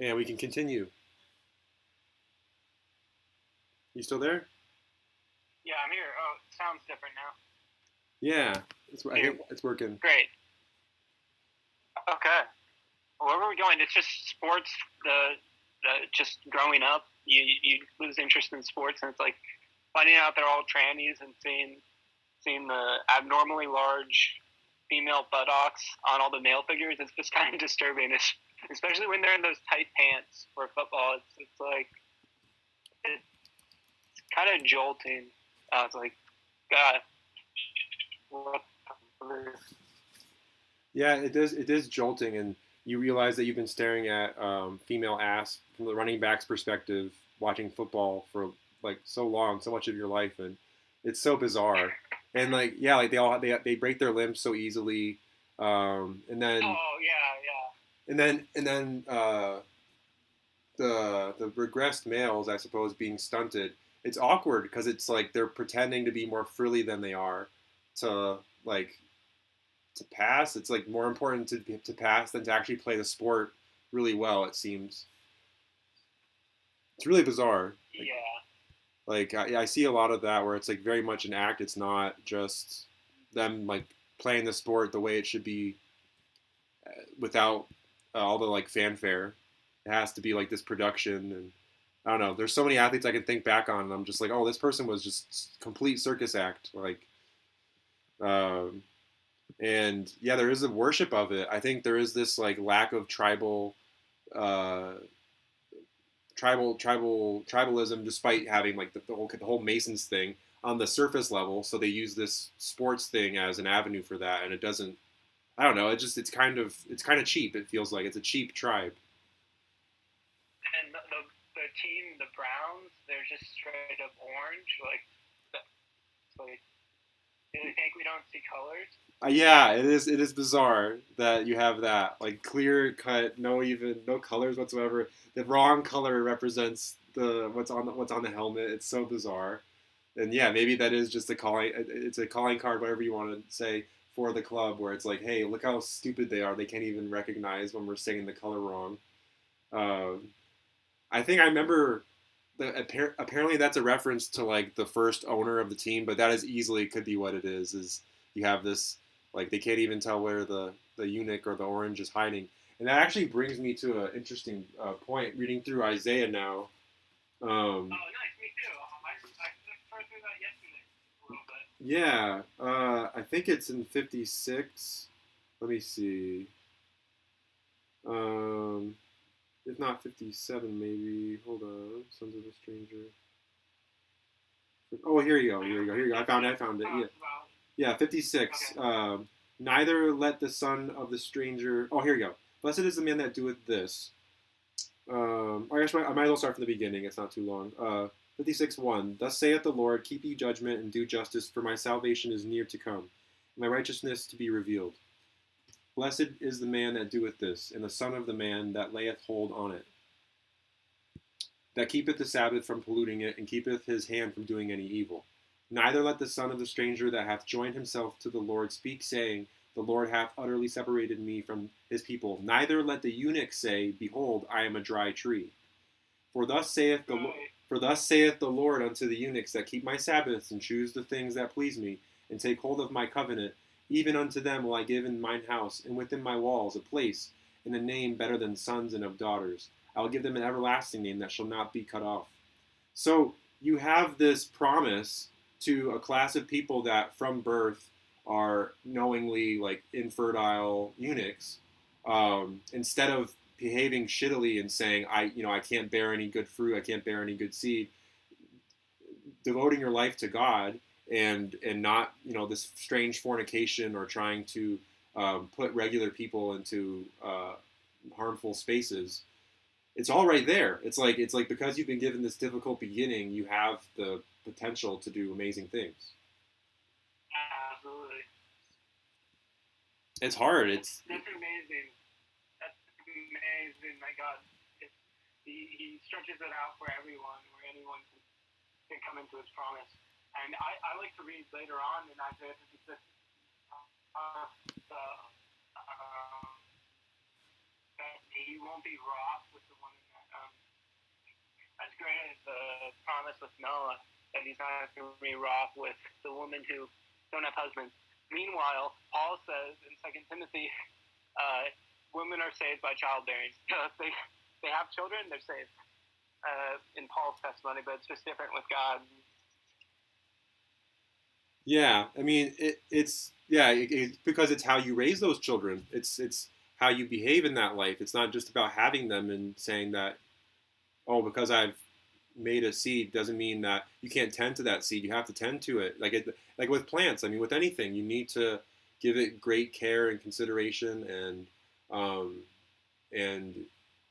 And we can continue. You still there? Yeah, I'm here. Oh, it sounds different now. Yeah, I think it's working. Great. Okay. Where were we going? It's just sports. Just growing up, you lose interest in sports, and it's like finding out they're all trannies and seeing the abnormally large female buttocks on all the male figures. It's just kind of disturbing, especially when they're in those tight pants for football. It's like it's kind of jolting. It's like, God, what? Yeah, it does. It is jolting, and you realize that you've been staring at female ass from the running back's perspective, watching football for like so long, so much of your life, and it's so bizarre. And like, yeah, like they break their limbs so easily, and then Oh yeah, the regressed males, I suppose, being stunted. It's awkward because it's like they're pretending to be more frilly than they are to like to pass. It's like more important to pass than to actually play the sport really well. It seems it's really bizarre. yeah, Like I see a lot of that where it's like very much an act. It's not just them like playing the sport the way it should be without all the like fanfare. It has to be like this production and I don't know. There's so many athletes I can think back on, and I'm just like, oh, this person was just complete circus act. Like, um, and yeah, there is a worship of it. I think there is this like lack of uh, tribalism, despite having like the whole Masons thing on the surface level. So they use this sports thing as an avenue for that, and it doesn't. I don't know. It's kind of cheap. It feels like it's a cheap tribe. and the team, the Browns, they're just straight up orange. Like, do you think we don't see colors? Yeah, it is. It is bizarre that you have that like clear cut, no colors whatsoever. The wrong color represents the what's on the helmet. It's so bizarre. And yeah, maybe that is just a calling. It's a calling card, whatever you want to say for the club, where it's like, hey, look how stupid they are. They can't even recognize when we're saying the color wrong. Um, I think I remember apparently that's a reference to like the first owner of the team, but that is easily could be what it is. Is you have this like they can't even tell where the eunuch or the orange is hiding, and that actually brings me to an interesting point. Reading through Isaiah now. Oh, nice. Me too. I first through that yesterday a little bit. Yeah, I think it's in 56. Let me see. Um, if not 57, maybe. Hold on. Sons of a Stranger. Oh, here you go. Here you go. Here you go. I found it. I found it. Yeah. Wow. Yeah, 56. Okay. Neither let the son of the stranger. Oh, here you go. Blessed is the man that doeth this. I guess I might as well start from the beginning. It's not too long. 56:1. Thus saith the Lord, keep ye judgment and do justice, for my salvation is near to come, and my righteousness to be revealed. Blessed is the man that doeth this, and the son of the man that layeth hold on it, that keepeth the Sabbath from polluting it, and keepeth his hand from doing any evil. Neither let the son of the stranger that hath joined himself to the Lord speak, saying, the Lord hath utterly separated me from his people. Neither let the eunuch say, behold, I am a dry tree. For thus saith the Lord. For thus saith the Lord unto the eunuchs that keep my Sabbaths and choose the things that please me, and take hold of my covenant, even unto them will I give in mine house and within my walls a place and a name better than sons and of daughters. I will give them an everlasting name that shall not be cut off. So you have this promise to a class of people that from birth are knowingly like infertile eunuchs, instead of behaving shittily and saying I can't bear any good fruit, I can't bear any good seed, devoting your life to God and not this strange fornication or trying to put regular people into harmful spaces. It's all right there. It's like because you've been given this difficult beginning, you have the potential to do amazing things. Absolutely. It's hard. It's That's amazing. That's amazing. My God, he stretches it out for everyone, where anyone can come into his promise. And I like to read later on in Isaiah 56 that he won't be wroth with the one as great as the promise with Noah that he's not going to be wroth with the women who don't have husbands. Meanwhile, Paul says in 2 Timothy, women are saved by childbearing. So if they have children, they're saved. In Paul's testimony, but it's just different with God. Yeah, I mean it's because it's how you raise those children. It's how you behave in that life. It's not just about having them and saying that, oh, because I've made a seed doesn't mean that you can't tend to that seed. You have to tend to it. Like with plants. I mean, with anything, you need to give it great care and consideration um, and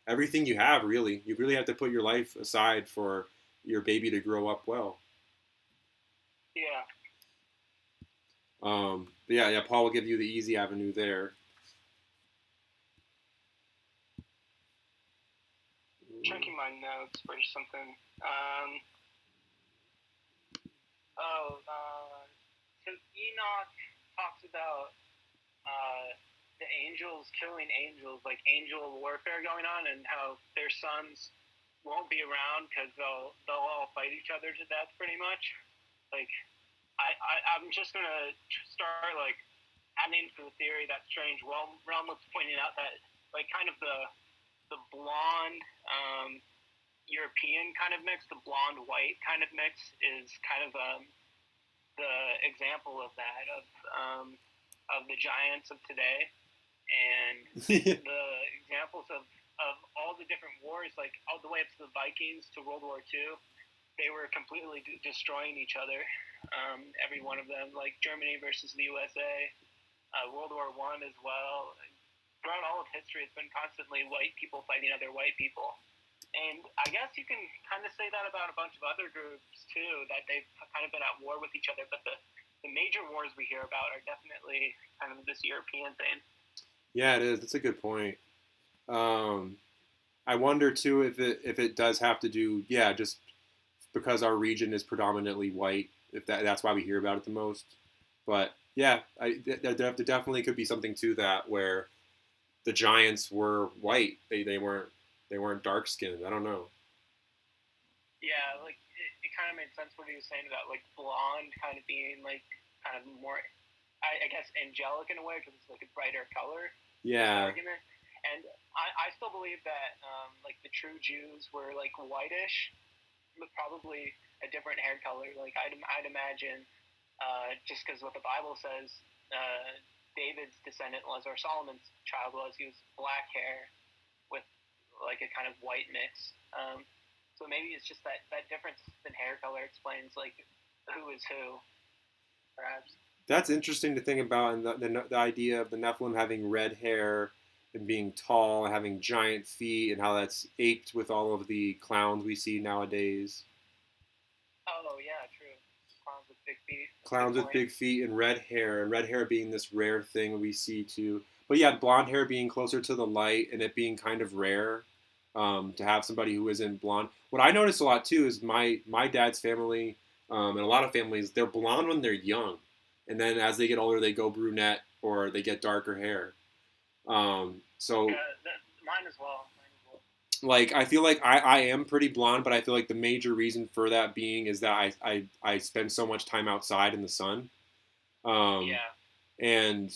everything you have. Really, you really have to put your life aside for your baby to grow up well. Yeah. But yeah. Paul will give you the easy avenue there. Checking my notes for something. So Enoch talks about the angels killing angels, like angel warfare going on, and how their sons won't be around because they'll all fight each other to death, pretty much. Like, I'm just gonna start like adding to the theory that Strange Realm was pointing out that like kind of the blonde European kind of mix, the blonde white kind of mix is kind of the example of that of the giants of today, and the examples of all the different wars, like all the way up to the Vikings to World War II, they were completely destroying each other. Every one of them, like Germany versus the USA, World War I as well. Throughout all of history, it's been constantly white people fighting other white people. And I guess you can kind of say that about a bunch of other groups too, that they've kind of been at war with each other. But the major wars we hear about are definitely kind of this European thing. Yeah, it is. That's a good point. I wonder too if it does have to do, just because our region is predominantly white, if that's why we hear about it the most. But yeah, there definitely could be something to that where the giants were white. They weren't dark skinned. I don't know. Yeah, like it kind of made sense what he was saying about like blonde kind of being like kind of more, I guess, angelic in a way because it's like a brighter color. Yeah. Argument. And I still believe that like the true Jews were like whitish, but probably a different hair color. Like I'd imagine, just because what the Bible says, David's descendant was, or Solomon's child was, he was black hair with like a kind of white mix. So maybe it's just that difference in hair color explains like who is who, perhaps. That's interesting to think about, and the idea of the Nephilim having red hair and being tall and having giant feet, and how that's aped with all of the clowns we see nowadays. Oh yeah, true. Clowns with big feet. Clowns with big feet and red hair being this rare thing we see too. But yeah, blonde hair being closer to the light and it being kind of rare, to have somebody who isn't blonde. What I notice a lot too is my dad's family, and a lot of families, they're blonde when they're young, and then as they get older, they go brunette or they get darker hair. So yeah, mine as well. Like I feel like I am pretty blonde, but I feel like the major reason for that being is that I spend so much time outside in the sun. Yeah. And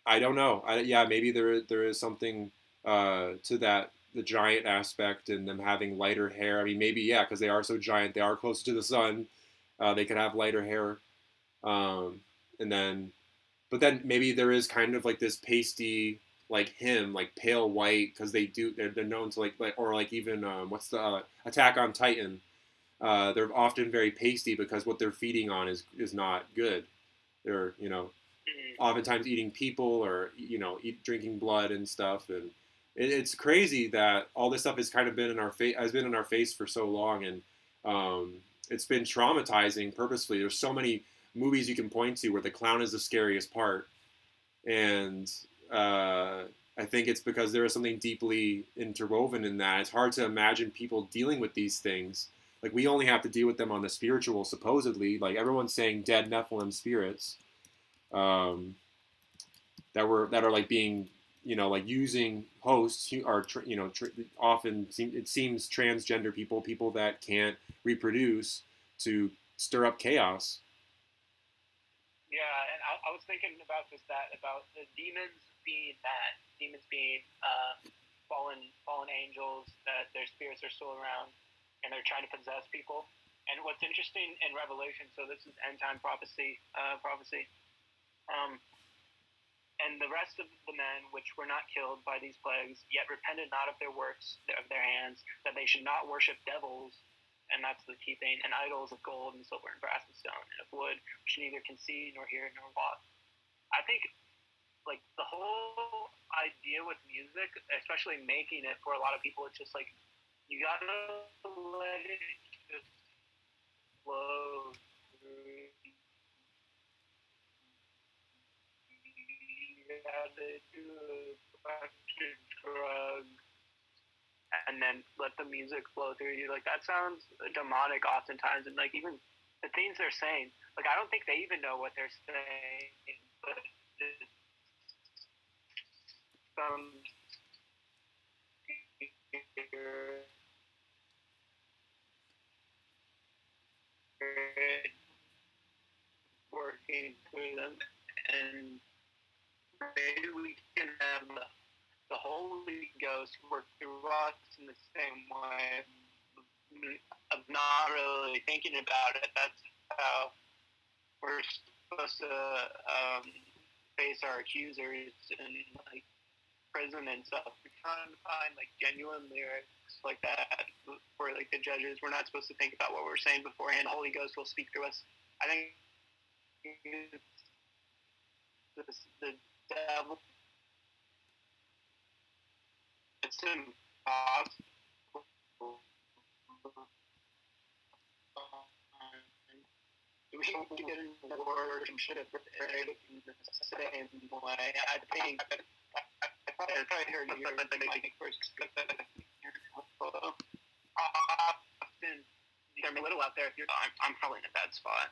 I don't know. Maybe there is something to that, the giant aspect and them having lighter hair. I mean, maybe because they are so giant, they are closer to the sun. They could have lighter hair, and then, but then maybe there is kind of like this pasty, like him, like pale white, because they're known to like or like even what's the Attack on Titan. They're often very pasty because what they're feeding on is not good. They're oftentimes eating people or drinking blood and stuff, and it's crazy that all this stuff has kind of been in our face for so long, and it's been traumatizing purposefully. There's so many movies you can point to where the clown is the scariest part, and I think it's because there is something deeply interwoven in that. It's hard to imagine people dealing with these things. Like, we only have to deal with them on the spiritual, supposedly. Like, everyone's saying dead Nephilim spirits that are like being, like using hosts are often it seems transgender people that can't reproduce to stir up chaos. Yeah, and I was thinking about about the demons being fallen angels, that their spirits are still around, and they're trying to possess people. And what's interesting in Revelation, so this is end time prophecy. Um, and the rest of the men which were not killed by these plagues, yet repented not of their works of their hands, that they should not worship devils, and that's the key thing, and idols of gold and silver and brass and stone and of wood, which neither can see nor hear nor walk. I think like the whole idea with music, especially making it, for a lot of people, it's just like you gotta let it just flow through. You gotta do a bunch of drugs and then let the music flow through you. Like that sounds demonic oftentimes, and like even the things they're saying, like I don't think they even know what they're saying, but it's some working through them, and maybe we can have the Holy Ghost work through us in the same way of not really thinking about it. That's how we're supposed to face our accusers in like prison and stuff. We're trying to find like genuine lyrics like that for like the judges. We're not supposed to think about what we're saying beforehand. The Holy Ghost will speak through us. I think the devil. It's impossible. We should get in the word and should have prepared in the same way. I think I probably heard you like first. Often, they're a little out there. If you're, I'm probably in a bad spot.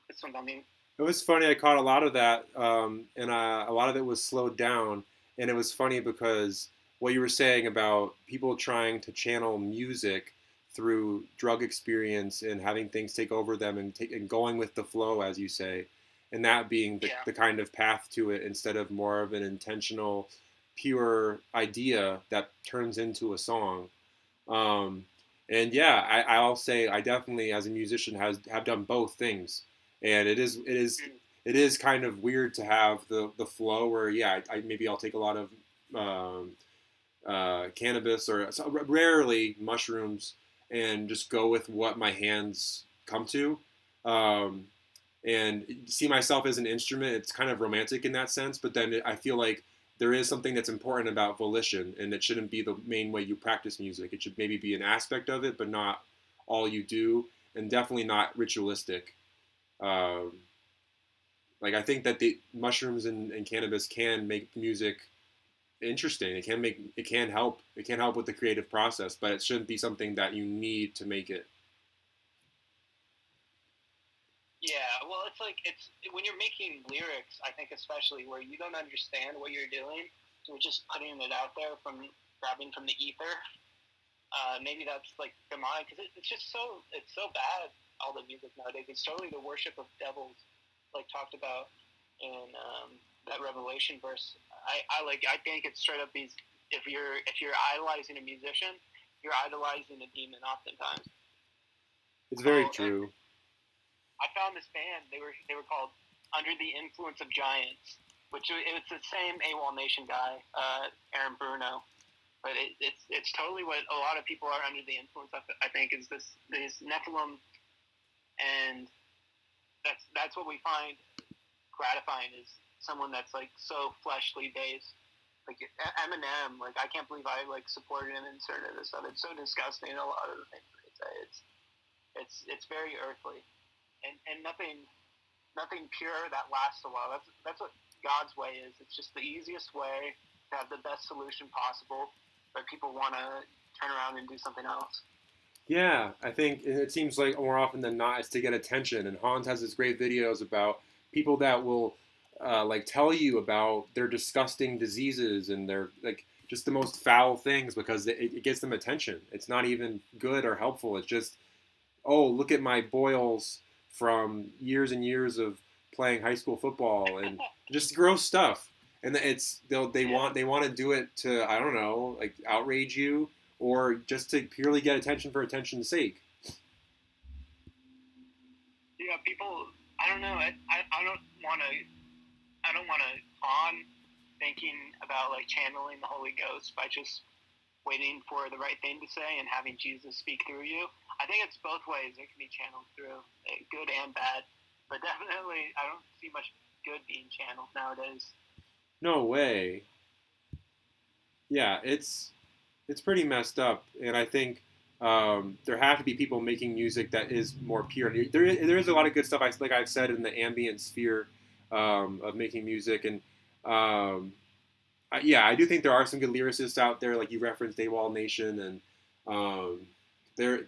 This one's on me. It was funny. I caught a lot of that, and a lot of it was slowed down. And it was funny because what you were saying about people trying to channel music through drug experience and having things take over them and going with the flow, as you say, and that being the kind of path to it instead of more of an intentional, pure idea that turns into a song. And yeah, I'll say I definitely, as a musician, have done both things, and it is kind of weird to have the flow where maybe I'll take a lot of cannabis or rarely mushrooms and just go with what my hands come to, and see myself as an instrument. It's kind of romantic in that sense, but then I feel like there is something that's important about volition, and it shouldn't be the main way you practice music. It should maybe be an aspect of it, but not all you do, and definitely not ritualistic. Like I think that the mushrooms and cannabis can make music interesting. It can help with the creative process, but it shouldn't be something that you need to make it. Yeah, well, it's when you're making lyrics, I think especially where you don't understand what you're doing, so you're just putting it out there grabbing from the ether. Maybe that's like demonic because it's so bad. All the music nowadays, it's totally the worship of devils, like talked about in that Revelation verse. I think it's straight up these. If you're idolizing a musician, you're idolizing a demon. Oftentimes, it's very true. I found this band. They were called Under the Influence of Giants, which it's the same AWOL Nation guy, Aaron Bruno, but it's totally what a lot of people are under the influence of. I think is this Nephilim, and that's what we find gratifying is someone that's like so fleshly based. Like Eminem, like I can't believe I like supported him in certain of this stuff. It's so disgusting. A lot of the things they say, it's very earthly. And nothing pure that lasts a while. That's what God's way is. It's just the easiest way to have the best solution possible, but people want to turn around and do something else. Yeah, I think it seems like more often than not it's to get attention. And Hans has his great videos about people that will like tell you about their disgusting diseases and their like just the most foul things because it gets them attention. It's not even good or helpful. It's just, oh, look at my boils from years and years of playing high school football and just gross stuff. And they want to do it to, I don't know, like outrage you or just to purely get attention for attention's sake. Yeah, people. I don't know. I don't want to. I don't want to on thinking about like channeling the Holy Ghost by just waiting for the right thing to say and having Jesus speak through you. I think it's both ways. It can be channeled through, good and bad. But definitely, I don't see much good being channeled nowadays. No way. Yeah, it's pretty messed up, and I think there have to be people making music that is more pure. There is a lot of good stuff. Like I've said in the ambient sphere of making music, and yeah, I do think there are some good lyricists out there, like you referenced AWOL Nation, and there,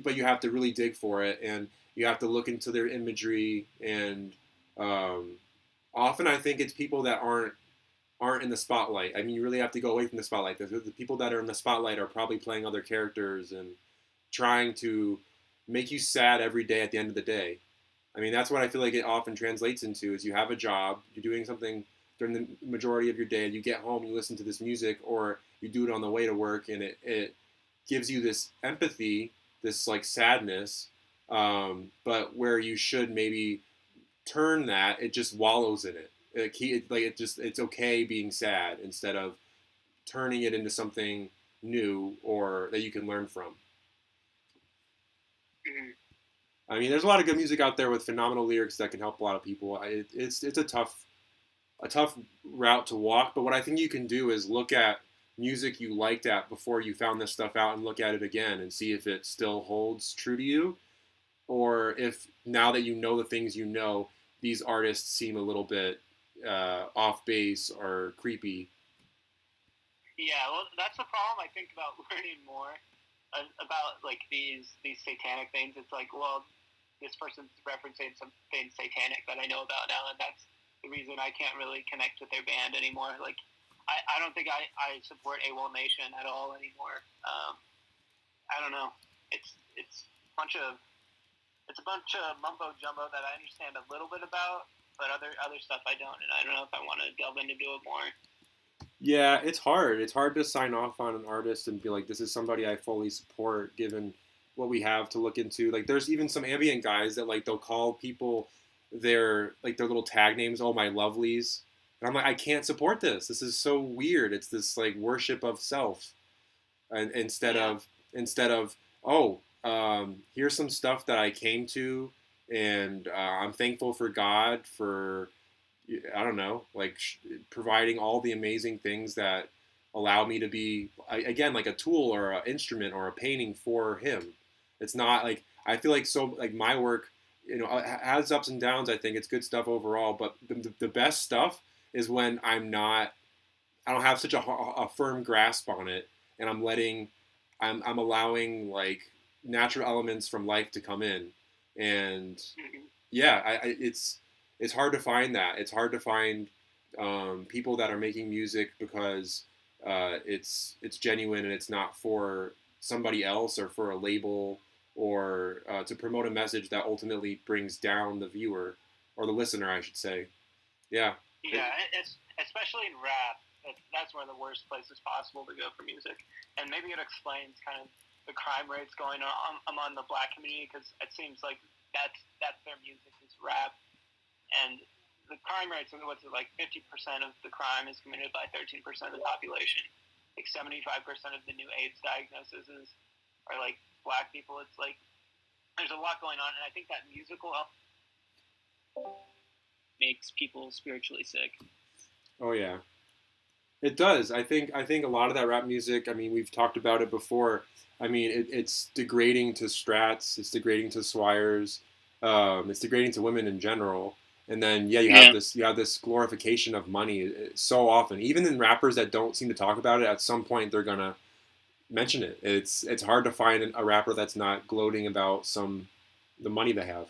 but you have to really dig for it, and you have to look into their imagery, and often I think it's people that aren't in the spotlight. I mean, you really have to go away from the spotlight. The people that are in the spotlight are probably playing other characters and trying to make you sad every day at the end of the day. I mean, that's what I feel like it often translates into is you have a job, you're doing something during the majority of your day, and you get home, you listen to this music, or you do it on the way to work, and it gives you this empathy, this like sadness, but where you should maybe turn that, it just wallows in it. It's okay being sad instead of turning it into something new or that you can learn from. I mean, there's a lot of good music out there with phenomenal lyrics that can help a lot of people. It's a tough route to walk, but what I think you can do is look at music you liked at before you found this stuff out and look at it again and see if it still holds true to you, or if now that you know the things you know, these artists seem a little bit off base or creepy. Yeah, well, that's the problem. I think about learning more about like these satanic things. It's like, well, this person's referencing something satanic that I know about now, and that's the reason I can't really connect with their band anymore. Like, I don't think I support AWOL Nation at all anymore. I don't know. It's a bunch of mumbo jumbo that I understand a little bit about, but other stuff I don't, and I don't know if I want to delve into it more. Yeah, it's hard. It's hard to sign off on an artist and be like, this is somebody I fully support, given what we have to look into. Like, there's even some ambient guys that like they'll call people their little tag names. Oh, my lovelies, and I'm like, I can't support this. This is so weird. It's this like worship of self, and instead of oh, here's some stuff that I came to, and I'm thankful for God for, I don't know, like providing all the amazing things that allow me to be, again, like a tool or an instrument or a painting for Him. It's not like, I feel like so like my work, has ups and downs. I think it's good stuff overall, but the best stuff is when I don't have such a firm grasp on it, and I'm allowing like natural elements from life to come in, and yeah, it's hard to find that. It's hard to find people that are making music because it's genuine and it's not for somebody else or for a label or to promote a message that ultimately brings down the viewer or the listener, I should say. Yeah. Yeah, especially in rap. That's one of the worst places possible to go for music, and maybe it explains kind of the crime rates going on among the Black community, because it seems like that's their music is rap, and the crime rates, what's it, like 50% of the crime is committed by 13% of the population. Like 75% of the new AIDS diagnoses are like Black people. It's like there's a lot going on, and I think that musical makes people spiritually sick. Oh yeah. It does. I think a lot of that rap music. I mean, we've talked about it before. I mean, it's degrading to strats. It's degrading to swires. It's degrading to women in general. And then you have this glorification of money so often. Even in rappers that don't seem to talk about it, at some point they're gonna mention it. It's hard to find a rapper that's not gloating about the money they have.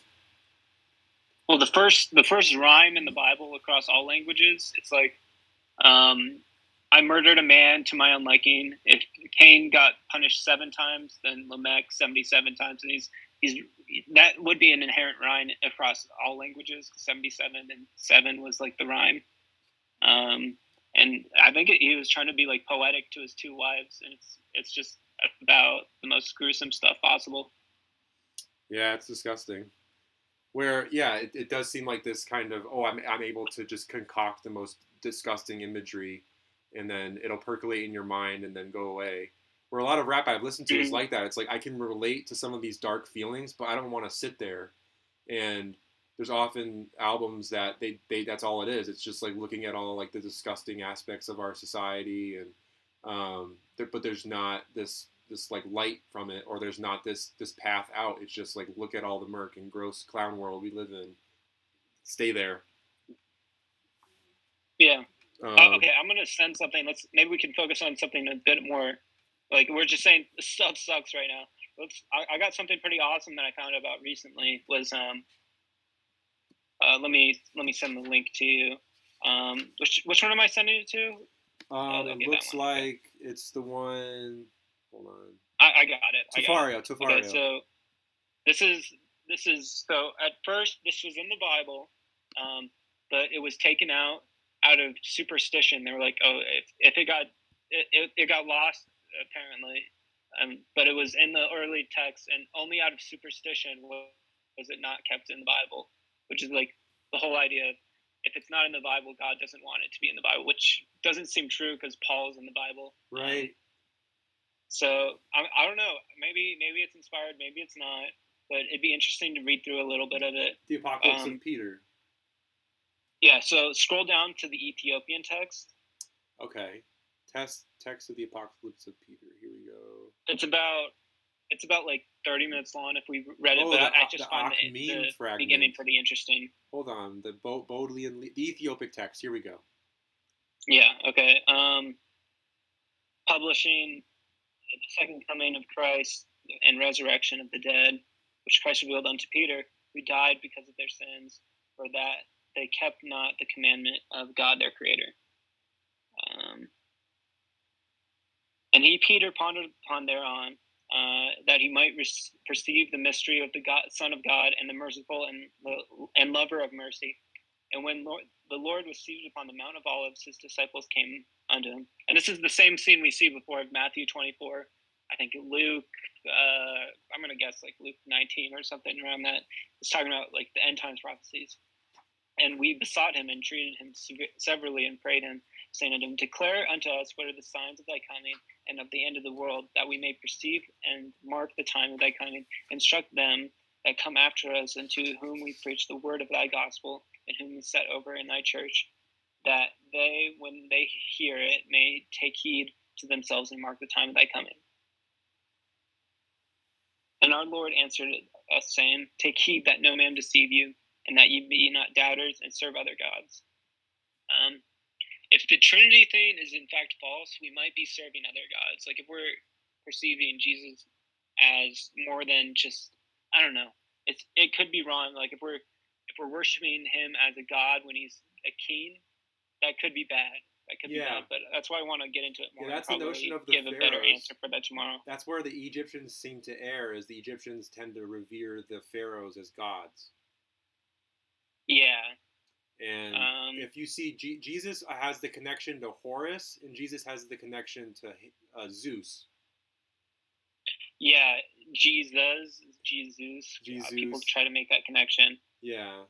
Well, the first rhyme in the Bible across all languages, it's like, I murdered a man to my own liking. If Cain got punished 7 times, then Lamech 77 times, and he's that would be an inherent rhyme across all languages. 77 and 7 was like the rhyme. And I think he was trying to be like poetic to his 2 wives, and it's just about the most gruesome stuff possible. Yeah, it's disgusting. Where it does seem like this kind of I'm able to just concoct the most disgusting imagery, and then it'll percolate in your mind and then go away. Where a lot of rap I've listened to is like that. It's like I can relate to some of these dark feelings, but I don't want to sit there. And there's often albums that they that's all it is. It's just like looking at all like the disgusting aspects of our society, and but there's not this like light from it, or there's not this path out. It's just like, look at all the murk and gross clown world we live in. Stay there. Yeah. Okay, I'm gonna send something. Maybe we can focus on something a bit more. Like, we're just saying this stuff sucks right now. I got something pretty awesome that I found about recently. Was let me send the link to you. Which one am I sending it to? It looks like it's the one. Hold on. I got it. Tefario. Okay, so this is so at first this was in the Bible, but it was taken out of superstition. They were like, oh, if it got lost apparently, but it was in the early text, and only out of superstition was it not kept in the Bible, which is like the whole idea of, if it's not in the Bible, God doesn't want it to be in the Bible, which doesn't seem true because Paul's in the Bible. Right. So I don't know. Maybe it's inspired. Maybe it's not. But it'd be interesting to read through a little bit of it. The Apocalypse of Peter. Yeah. So scroll down to the Ethiopian text. Okay. Text of the Apocalypse of Peter. Here we go. It's about like 30 minutes long if we read it, but I just find the beginning pretty interesting. Hold on, the Bodleian, the Ethiopic text. Here we go. Yeah. Okay. Publishing the second coming of Christ and resurrection of the dead, which Christ revealed unto Peter, who died because of their sins, for that they kept not the commandment of God their Creator. And he, Peter, pondered upon thereon, that he might perceive the mystery of the Son of God, and the merciful and lover of mercy. And when the Lord was seated upon the Mount of Olives, his disciples came unto him. And this is the same scene we see before of Matthew 24. I think Luke, I'm going to guess like Luke 19 or something around that. It's talking about like the end times prophecies. And we besought him and treated him severally and prayed him, saying unto him, declare unto us what are the signs of thy coming and of the end of the world, that we may perceive and mark the time of thy coming. Instruct them that come after us, and to whom we preach the word of thy gospel, and whom we set over in thy church, that they, when they hear it, may take heed to themselves and mark the time of thy coming. And our Lord answered us, saying, take heed that no man deceive you, and that ye be not doubters, and serve other gods. If the Trinity thing is in fact false, we might be serving other gods. Like if we're perceiving Jesus as more than just, I don't know, it could be wrong. Like if we're worshiping him as a god when he's a king, that could be bad. That could be bad. But that's why I want to get into it more. Yeah, that's the notion of the give pharaohs. A better answer for that tomorrow. That's where the Egyptians seem to err, is the Egyptians tend to revere the pharaohs as gods. Yeah. And if you see, Jesus has the connection to Horus, and Jesus has the connection to Zeus. Yeah, Jesus. People try to make that connection. Yeah.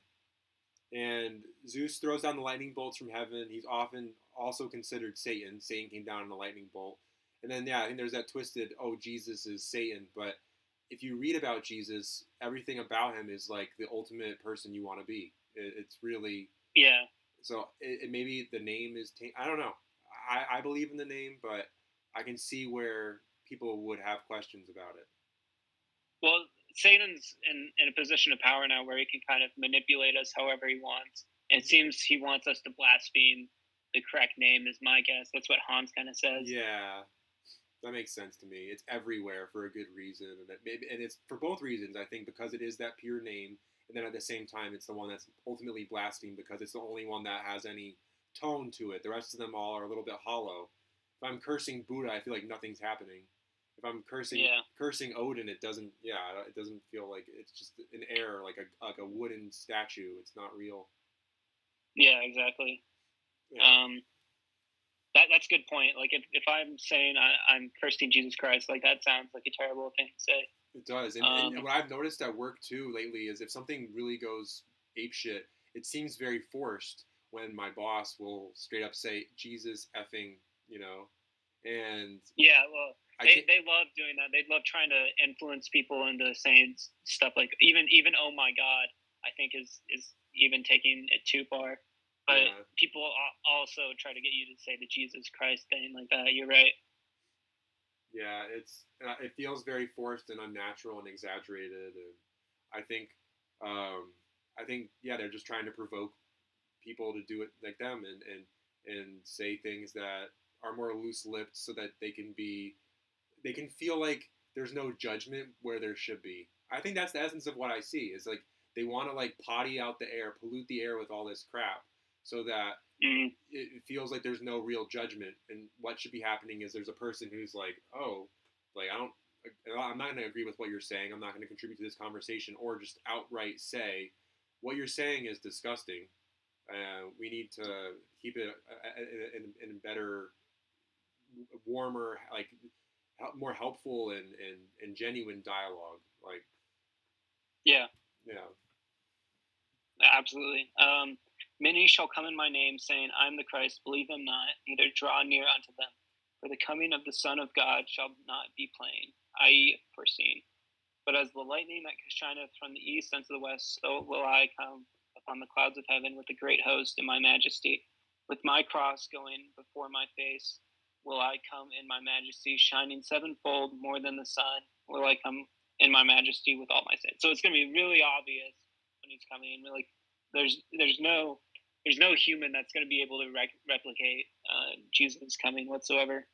And Zeus throws down the lightning bolts from heaven. He's often also considered Satan. Satan came down in a lightning bolt. And then, I think there's that twisted, Jesus is Satan. But if you read about Jesus, everything about him is like the ultimate person you want to be. It's really... Yeah. So maybe the name is... I don't know. I believe in the name, but I can see where people would have questions about it. Well, Satan's in a position of power now where he can kind of manipulate us however he wants. And it seems he wants us to blaspheme the correct name, is my guess. That's what Hans kind of says. Yeah. That makes sense to me. It's everywhere for a good reason. And it's for both reasons, I think, because it is that pure name. And then at the same time, it's the one that's ultimately blasphemed because it's the only one that has any tone to it. The rest of them all are a little bit hollow. If I'm cursing Buddha, I feel like nothing's happening. If I'm cursing Odin, it doesn't feel like it's just an air, like a wooden statue. It's not real. Yeah, exactly. Yeah. That's a good point. Like if I'm saying I'm cursing Jesus Christ, like that sounds like a terrible thing to say. It does, and what I've noticed at work too lately is if something really goes apeshit, it seems very forced when my boss will straight up say Jesus effing, and yeah, well, they love doing that. They love trying to influence people into saying stuff like even oh my God, I think is even taking it too far. But people also try to get you to say the Jesus Christ thing like that. You're right. Yeah, it feels very forced and unnatural and exaggerated, and I think they're just trying to provoke people to do it like them and say things that are more loose lipped so that they can feel like there's no judgment where there should be. I think that's the essence of what I see is like they want to like potty out the air, pollute the air with all this crap so that it feels like there's no real judgment. And what should be happening is there's a person who's like, oh, like I'm not going to agree with what you're saying. I'm not going to contribute to this conversation, or just outright say what you're saying is disgusting. We need to keep it in a better, warmer, like more helpful and genuine dialogue. Like, yeah, absolutely. Many shall come in my name, saying, I am the Christ. Believe them not, neither draw near unto them. For the coming of the Son of God shall not be plain, i.e., foreseen. But as the lightning that shineth from the east unto the west, so will I come upon the clouds of heaven with a great host in my majesty. With my cross going before my face, will I come in my majesty, shining sevenfold more than the sun. Will I come in my majesty with all my saints. So it's going to be really obvious when he's coming. Like there's no human that's going to be able to replicate Jesus coming whatsoever.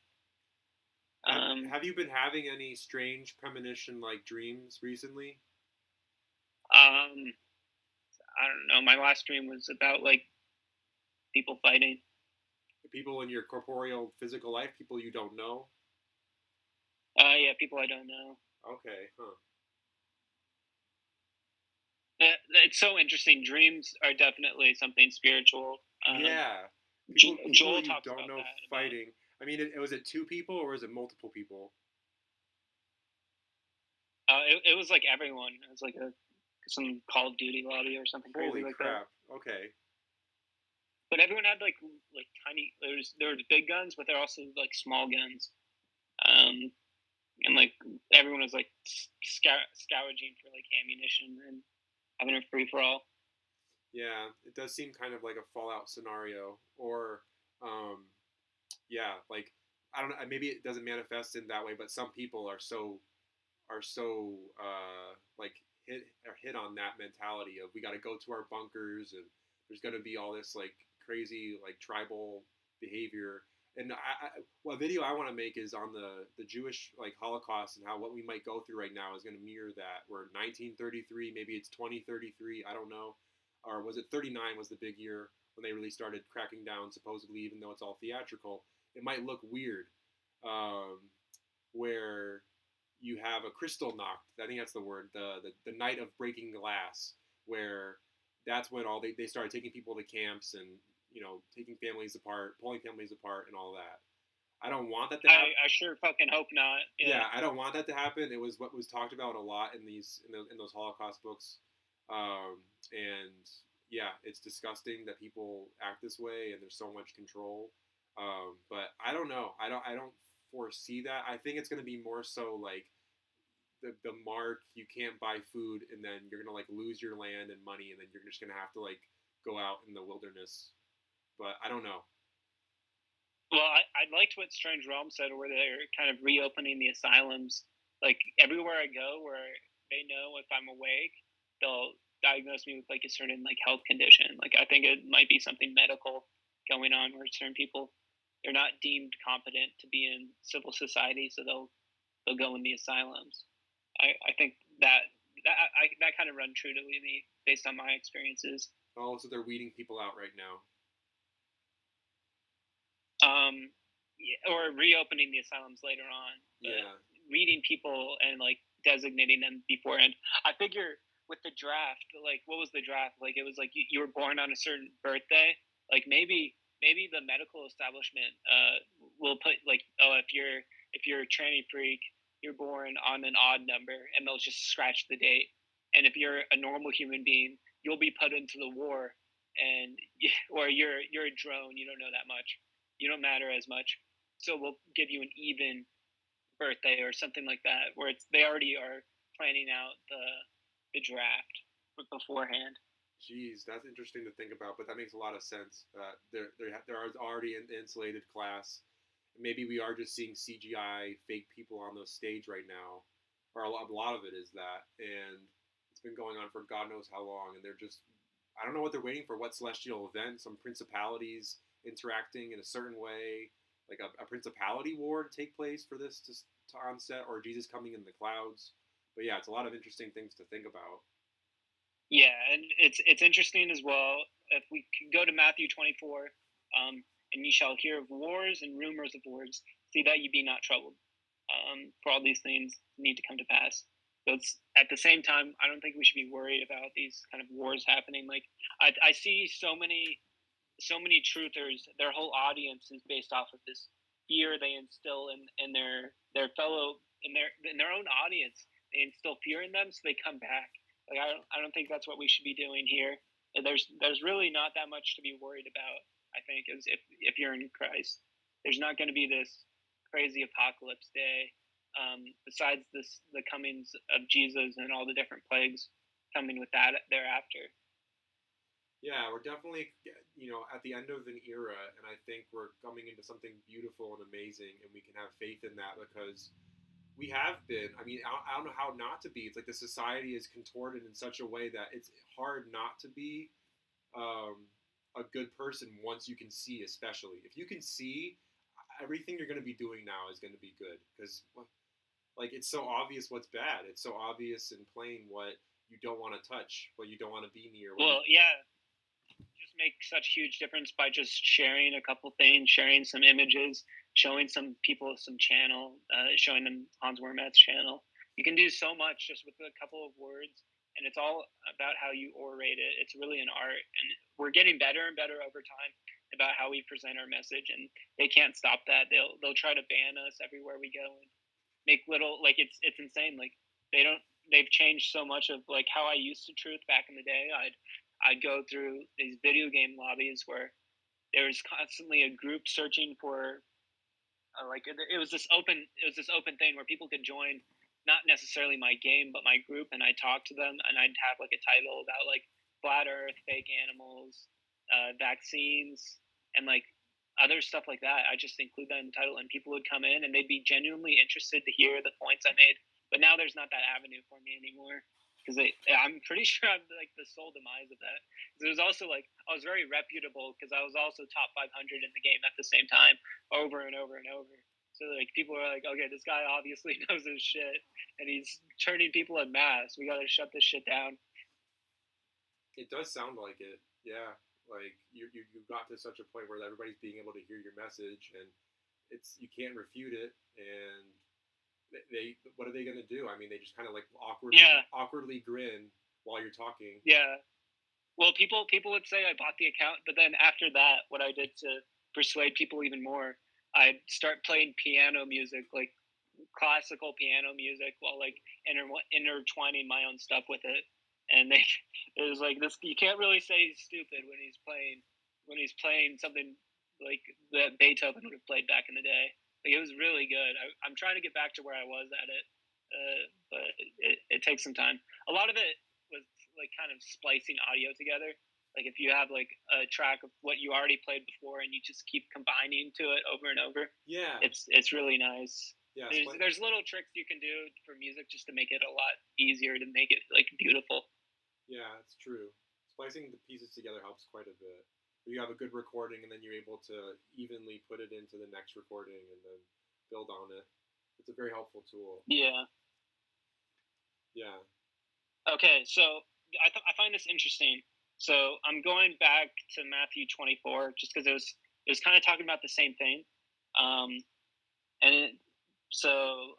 Have you been having any strange premonition like dreams recently? I don't know. My last dream was about like people fighting. People in your corporeal physical life, people you don't know? Yeah, people I don't know. Okay, huh. It's so interesting. Dreams are definitely something spiritual. Yeah. People Joel you talks don't about know that. fighting. I mean, was it two people or was it multiple people? It was like everyone. It was like some Call of Duty lobby or something crazy like crap. that. Okay. But everyone had like tiny. There were big guns, but there were also like small guns. And like everyone was like scavenging for like ammunition and having a free for all. Yeah, it does seem kind of like a Fallout scenario, or yeah, like I don't know. Maybe it doesn't manifest in that way, but some people are so like hit on that mentality of we got to go to our bunkers and there's going to be all this like crazy like tribal behavior. And what video I want to make is on the Jewish like Holocaust and how what we might go through right now is going to mirror that. We're 1933, maybe it's 2033, I don't know, or was it 39 was the big year when they really started cracking down supposedly, even though it's all theatrical. It might look weird, where you have a crystal knocked. I think that's the word. The night of breaking glass, where that's when all they started taking people to camps and taking families apart, pulling families apart, and all that. I don't want that to happen. I sure fucking hope not. Yeah, I don't want that to happen. It was what was talked about a lot in those Holocaust books, and yeah, it's disgusting that people act this way and there's so much control. But I don't know. I don't foresee that. I think it's going to be more so like the mark, you can't buy food, and then you're going to like lose your land and money, and then you're just going to have to like go out in the wilderness. But I don't know. Well, I liked what Strange Realm said, where they're kind of reopening the asylums. Like everywhere I go, where they know if I'm awake, they'll diagnose me with like a certain like health condition. Like I think it might be something medical going on, where certain people they're not deemed competent to be in civil society, so they'll go in the asylums. I think that kind of run true to me based on my experiences. Oh, so they're weeding people out right now. or reopening the asylums later on. Yeah. Reading people and like designating them beforehand. I figure with the draft, like what was the draft? Like it was like you were born on a certain birthday. Like maybe the medical establishment will put like, oh, if you're a tranny freak, you're born on an odd number, and they'll just scratch the date. And if you're a normal human being, you'll be put into the war, and or you're a drone, you don't know that much, you don't matter as much, so we'll give you an even birthday or something like that, where they already are planning out the draft beforehand. Jeez, that's interesting to think about, but that makes a lot of sense. There are already an insulated class. Maybe we are just seeing CGI fake people on the stage right now, or a lot of it is that, and it's been going on for God knows how long, and they're just, I don't know what they're waiting for. What celestial event? Some principalities interacting in a certain way, like a principality war to take place for this to onset, or Jesus coming in the clouds. But yeah, it's a lot of interesting things to think about. Yeah, and it's interesting as well. If we could go to Matthew 24, and ye shall hear of wars and rumors of wars, see that ye be not troubled. For all these things need to come to pass. But at the same time, I don't think we should be worried about these kind of wars happening. Like I see so many truthers. Their whole audience is based off of this fear they instill in their fellow in their own audience. They instill fear in them, so they come back. Like I don't think that's what we should be doing here. There's really not that much to be worried about. I think is if you're in Christ, there's not going to be this crazy apocalypse day. Besides the comings of Jesus and all the different plagues coming with that thereafter. Yeah, we're definitely, at the end of an era, and I think we're coming into something beautiful and amazing, and we can have faith in that because we have been. I mean, I don't know how not to be. It's like the society is contorted in such a way that it's hard not to be a good person once you can see, especially. If you can see, everything you're going to be doing now is going to be good because, like, it's so obvious what's bad. It's so obvious and plain what you don't want to touch, what you don't want to be near. Well, yeah. Just make such a huge difference by just sharing a couple things, sharing some images, showing some people some channel, showing them Hans Wermet's channel. You can do so much just with a couple of words, and it's all about how you orate it. It's really an art, and we're getting better and better over time about how we present our message, and they can't stop that. They'll try to ban us everywhere we go and make little, like, it's insane. Like they've changed so much of like how I used to truth back in the day. I'd go through these video game lobbies where there was constantly a group searching for like it was this open thing where people could join, not necessarily my game but my group, and I'd talk to them, and I'd have like a title about like flat earth, fake animals, vaccines, and like other stuff like that. I just include that in the title, and people would come in and they'd be genuinely interested to hear the points I made. But now there's not that avenue for me anymore. Because I'm pretty sure I'm like the sole demise of that. It was also like I was very reputable because I was also top 500 in the game at the same time, over and over and over. So like people are like, okay, this guy obviously knows his shit, and he's turning people en masse. We gotta shut this shit down. It does sound like it, yeah. Like you got to such a point where everybody's being able to hear your message, and you can't refute it, and they what are they going to do? I mean, they just kind of like awkwardly grin while you're talking. Yeah. Well, people would say I bought the account, but then after that, what I did to persuade people even more, I'd start playing piano music, like classical piano music, while like intertwining my own stuff with it. And it was like this. You can't really say he's stupid when he's playing something like that Beethoven would have played back in the day. Like, it was really good. I'm trying to get back to where I was at it, but it takes some time. A lot of it was like kind of splicing audio together. Like if you have like a track of what you already played before and you just keep combining to it over and over. Yeah, it's really nice. Yeah, there's little tricks you can do for music just to make it a lot easier to make it like beautiful. Yeah, it's true. Splicing the pieces together helps quite a bit. You have a good recording, and then you're able to evenly put it into the next recording and then build on it. It's a very helpful tool. Yeah. Yeah. Okay, so I find this interesting. So I'm going back to Matthew 24 just because it was it was kind of talking about the same thing. And it, so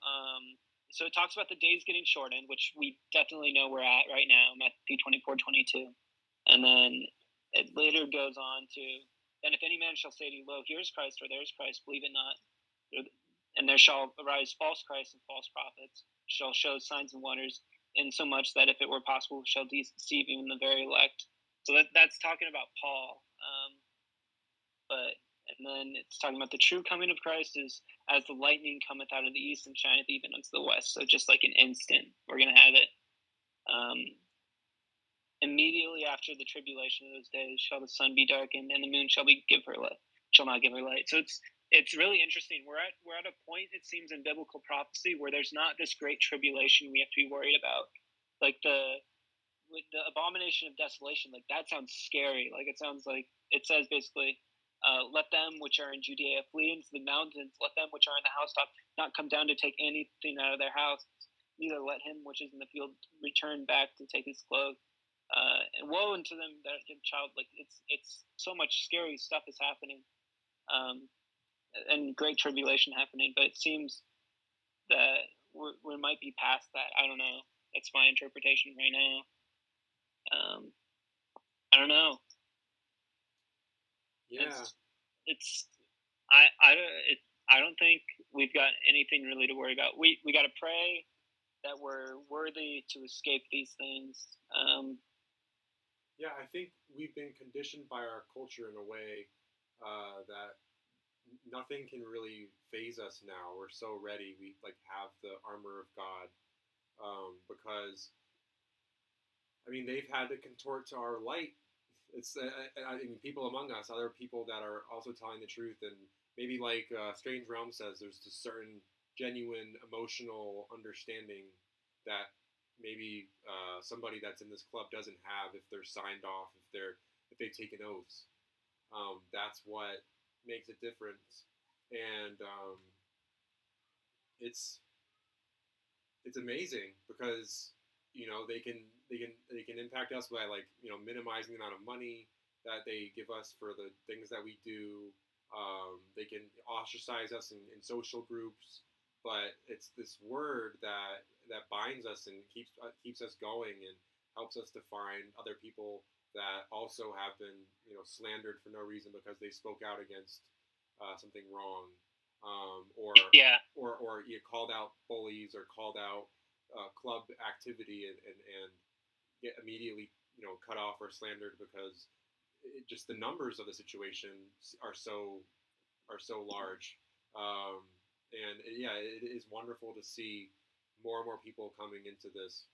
it talks about the days getting shortened, which we definitely know we're at right now, Matthew 24:22. And then it later goes on to, and if any man shall say to you, lo, here's Christ, or there's Christ, believe it not. And there shall arise false Christs and false prophets, shall show signs and wonders, insomuch that if it were possible, shall deceive even the very elect. So that's talking about Paul. And then it's talking about the true coming of Christ is as the lightning cometh out of the east and shineth even unto the west. So just like an instant, we're going to have it. Immediately after the tribulation of those days shall the sun be darkened, and the moon shall not give her light. So it's really interesting. We're at a point, it seems, in biblical prophecy where there's not this great tribulation we have to be worried about. Like with the abomination of desolation, like that sounds scary. Like it sounds like it says basically, let them which are in Judea flee into the mountains. Let them which are in the housetop not come down to take anything out of their house. Neither let him which is in the field return back to take his clothes. And woe unto them that give child. Like it's so much scary stuff is happening, and great tribulation happening. But it seems that we might be past that. I don't know. That's my interpretation right now. I don't know. Yeah. I don't think we've got anything really to worry about. We got to pray that we're worthy to escape these things. Yeah, I think we've been conditioned by our culture in a way that nothing can really phase us now. We're so ready. We like have the armor of God because I mean they've had to contort to our light. It's I mean people among us, other people that are also telling the truth, and maybe like Strange Realm says, there's a certain genuine emotional understanding that maybe somebody that's in this club doesn't have if they're signed off, if they've taken oaths. That's what makes a difference, and it's amazing because they can impact us by like minimizing the amount of money that they give us for the things that we do. They can ostracize us in social groups, but it's this word that binds us and keeps us going and helps us to find other people that also have been slandered for no reason because they spoke out against something wrong, or you called out bullies or called out club activity and get immediately cut off or slandered because just the numbers of the situation are so large. And yeah, it is wonderful to see more and more people coming into this.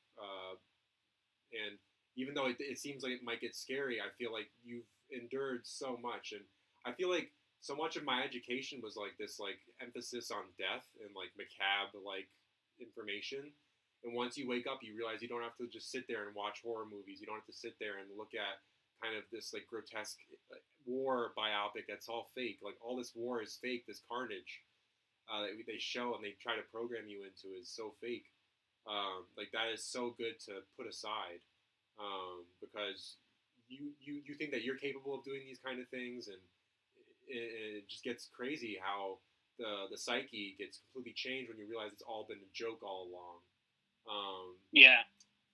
And even though it seems like it might get scary, I feel like you've endured so much, and I feel like so much of my education was like this like emphasis on death and like macabre like information. And once you wake up, you realize you don't have to just sit there and watch horror movies. You don't have to sit there and look at kind of this like grotesque war biopic that's all fake. Like all this war is fake. This carnage that they show and they try to program you into is so fake. Like that is so good to put aside because you think that you're capable of doing these kind of things, and it just gets crazy how the psyche gets completely changed when you realize it's all been a joke all along. Yeah.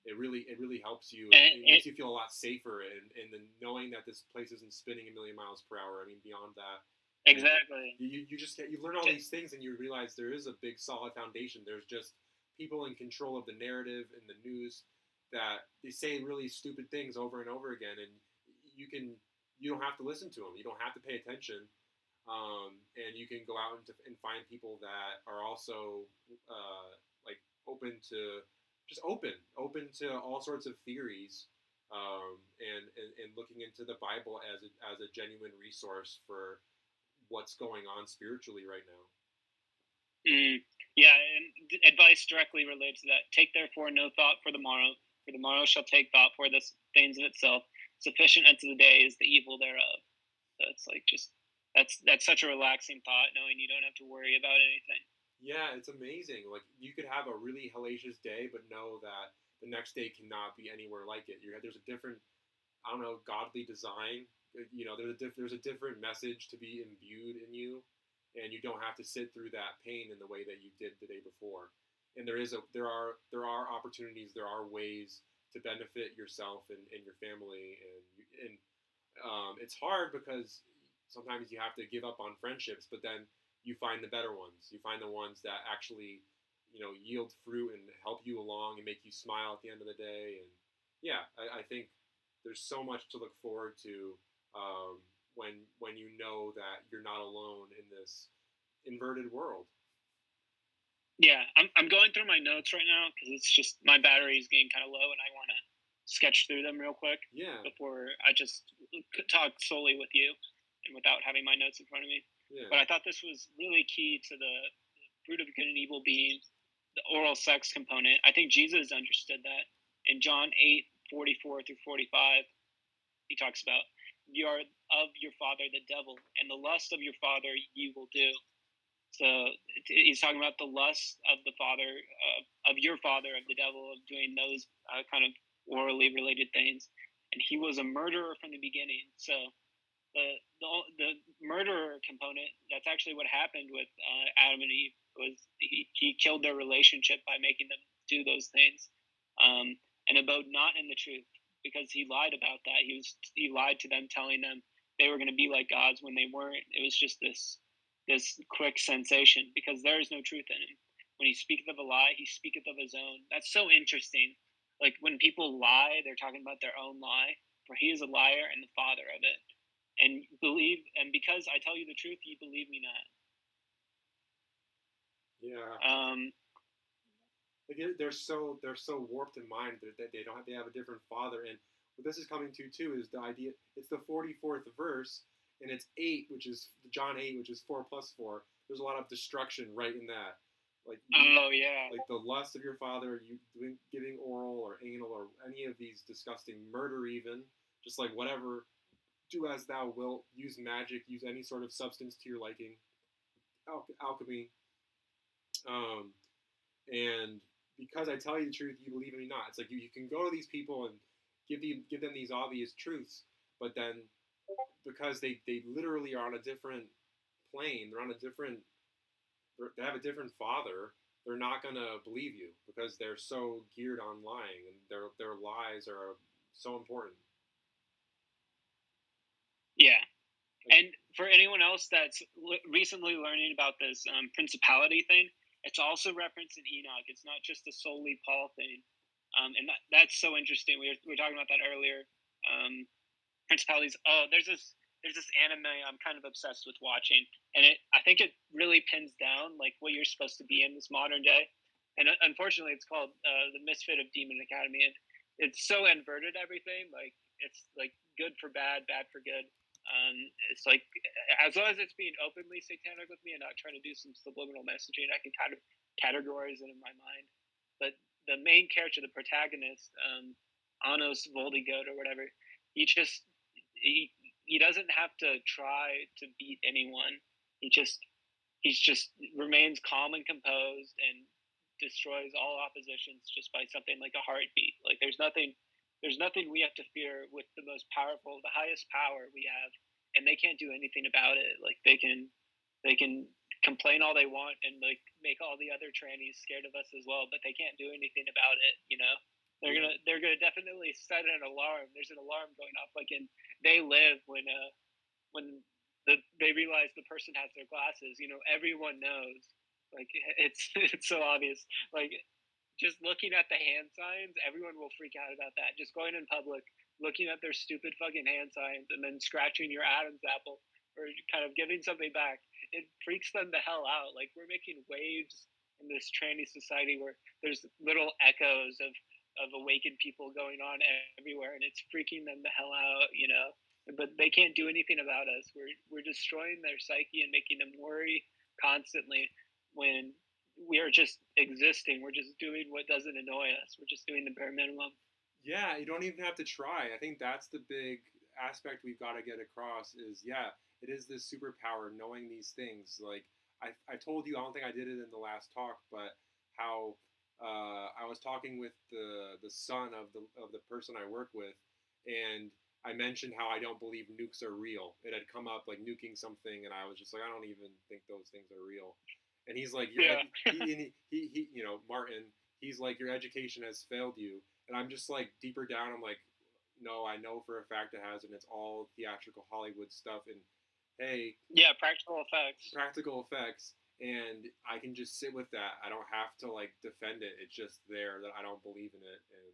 It really helps you. And it makes you feel a lot safer, and then knowing that this place isn't spinning a million miles per hour. I mean, beyond that, exactly. You just you learn all these things, and you realize there is a big solid foundation. There's just people in control of the narrative and the news that they say really stupid things over and over again, and you don't have to listen to them. You don't have to pay attention, and you can go out and find people that are also like open to to all sorts of theories, and looking into the Bible as a genuine resource for what's going on spiritually right now. Yeah, and advice directly related to that. Take therefore no thought for the morrow shall take thought for the things of itself. Sufficient unto the day is the evil thereof. So it's like just that's such a relaxing thought, knowing you don't have to worry about anything. Yeah, it's amazing. Like you could have a really hellacious day, but know that the next day cannot be anywhere like it. There's a different, I don't know, godly design there's a different message to be imbued in you, and you don't have to sit through that pain in the way that you did the day before. And there are opportunities, there are ways to benefit yourself and your family, and it's hard because sometimes you have to give up on friendships, but then you find the better ones. You find the ones that actually, yield fruit and help you along and make you smile at the end of the day. And yeah, I think there's so much to look forward to when you know that you're not alone in this inverted world. Yeah, I'm going through my notes right now because it's just my battery is getting kind of low, and I want to sketch through them real quick Yeah, before I just talk solely with you and without having my notes in front of me. yeah, But I thought this was really key to the fruit of good and evil being the oral sex component. I think Jesus understood that. In John 8:44 through 45, he talks about, you are of your father the devil, and the lust of your father you will do. So he's talking about the lust of the father, of your father, of the devil, of doing those kind of orally related things. And he was a murderer from the beginning. So the murderer component, that's actually what happened with Adam and Eve. Was he killed their relationship by making them do those things, and abode not in the truth, because he lied about that. He lied to them, telling them they were going to be like gods when they weren't. It was just this quick sensation, because there is no truth in him. When he speaketh of a lie, he speaketh of his own. That's so interesting. Like when people lie, they're talking about their own lie, for he is a liar and the father of it. And because I tell you the truth, you believe me not. yeah. They're so warped in mind that they have a different father. And what this is coming to too is the idea. It's the 44th verse, and it's 8, which is John 8, which is 4 plus 4. There's a lot of destruction right in that. Like the lust of your father, you giving oral or anal or any of these disgusting, murder even, just like whatever. Do as thou wilt. Use magic. Use any sort of substance to your liking. Alchemy. And because I tell you the truth, you believe me not. It's like you can go to these people and give them these obvious truths, but then because they literally are on a different plane, they have a different father. They're not gonna believe you because they're so geared on lying, and their lies are so important. Yeah. And for anyone else that's recently learning about this principality thing, it's also referenced in Enoch. It's not just a solely Paul thing, and that's so interesting. We were talking about that earlier. Principalities. Oh, there's this anime I'm kind of obsessed with watching, and I think it really pins down like what you're supposed to be in this modern day. And unfortunately, it's called The Misfit of Demon Academy, and it's so inverted everything. Like it's like good for bad, bad for good. It's like as long as it's being openly satanic with me and not trying to do some subliminal messaging, I can kind of categorize it in my mind. But the main character, the protagonist, Anos Voldigoat or whatever, he just he doesn't have to try to beat anyone. He's just remains calm and composed and destroys all oppositions just by something like a heartbeat. Like there's nothing we have to fear with the most powerful, the highest power we have, and they can't do anything about it. Like they can complain all they want and like make all the other trannies scared of us as well, but they can't do anything about it. They're gonna definitely set an alarm. There's an alarm going off. Like in They Live, when they realize the person has their glasses. Everyone knows. Like it's so obvious. Like just looking at the hand signs, everyone will freak out about that. Just going in public, looking at their stupid fucking hand signs, and then scratching your Adam's apple or kind of giving something back, it freaks them the hell out. Like we're making waves in this tranny society where there's little echoes of awakened people going on everywhere, and it's freaking them the hell out. But they can't do anything about us. We're destroying their psyche and making them worry constantly when we are just existing. We're just doing what doesn't annoy us. We're just doing the bare minimum. Yeah, you don't even have to try. I think that's the big aspect we've got to get across is, yeah, it is this superpower knowing these things. Like, I told you, I don't think I did it in the last talk, but how I was talking with the son of the person I work with, and I mentioned how I don't believe nukes are real. It had come up like nuking something, and I was just like, I don't even think those things are real. And he's like, Martin, he's like, your education has failed you. And I'm just like, deeper down, I'm like, no, I know for a fact it has, and it's all theatrical Hollywood stuff. And hey, yeah, practical effects, and I can just sit with that. I don't have to like defend it. It's just there that I don't believe in it, and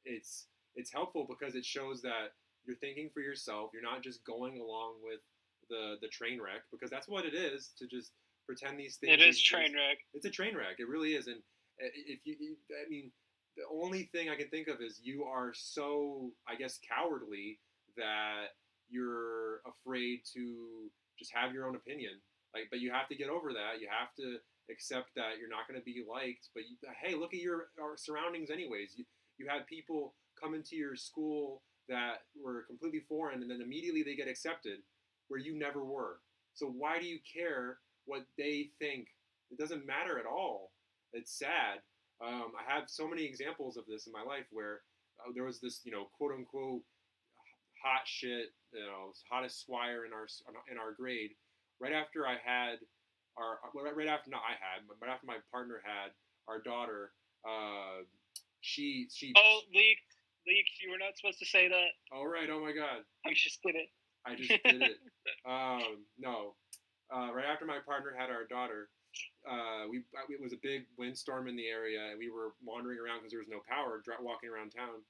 it's helpful because it shows that you're thinking for yourself. You're not just going along with the train wreck, because that's what it is, to just pretend these things. It is train wreck. It's a train wreck. It really is. And if you, I mean, the only thing I can think of is you are so, I guess, cowardly that you're afraid to just have your own opinion. Like, but you have to get over that. You have to accept that you're not going to be liked. But hey, look at our surroundings, anyways. You had people come into your school that were completely foreign, and then immediately they get accepted, where you never were. So why do you care what they think? It doesn't matter at all. It's sad. I have so many examples of this in my life where there was this, quote unquote, hot shit, hottest swire in our grade. Right after I had right after not I had, but right after my partner had our daughter, she. Oh, leaked. You were not supposed to say that. All right. Oh my God. I just did it. I just did it. No. Right after my partner had our daughter, it was a big windstorm in the area, and we were wandering around because there was no power, walking around town,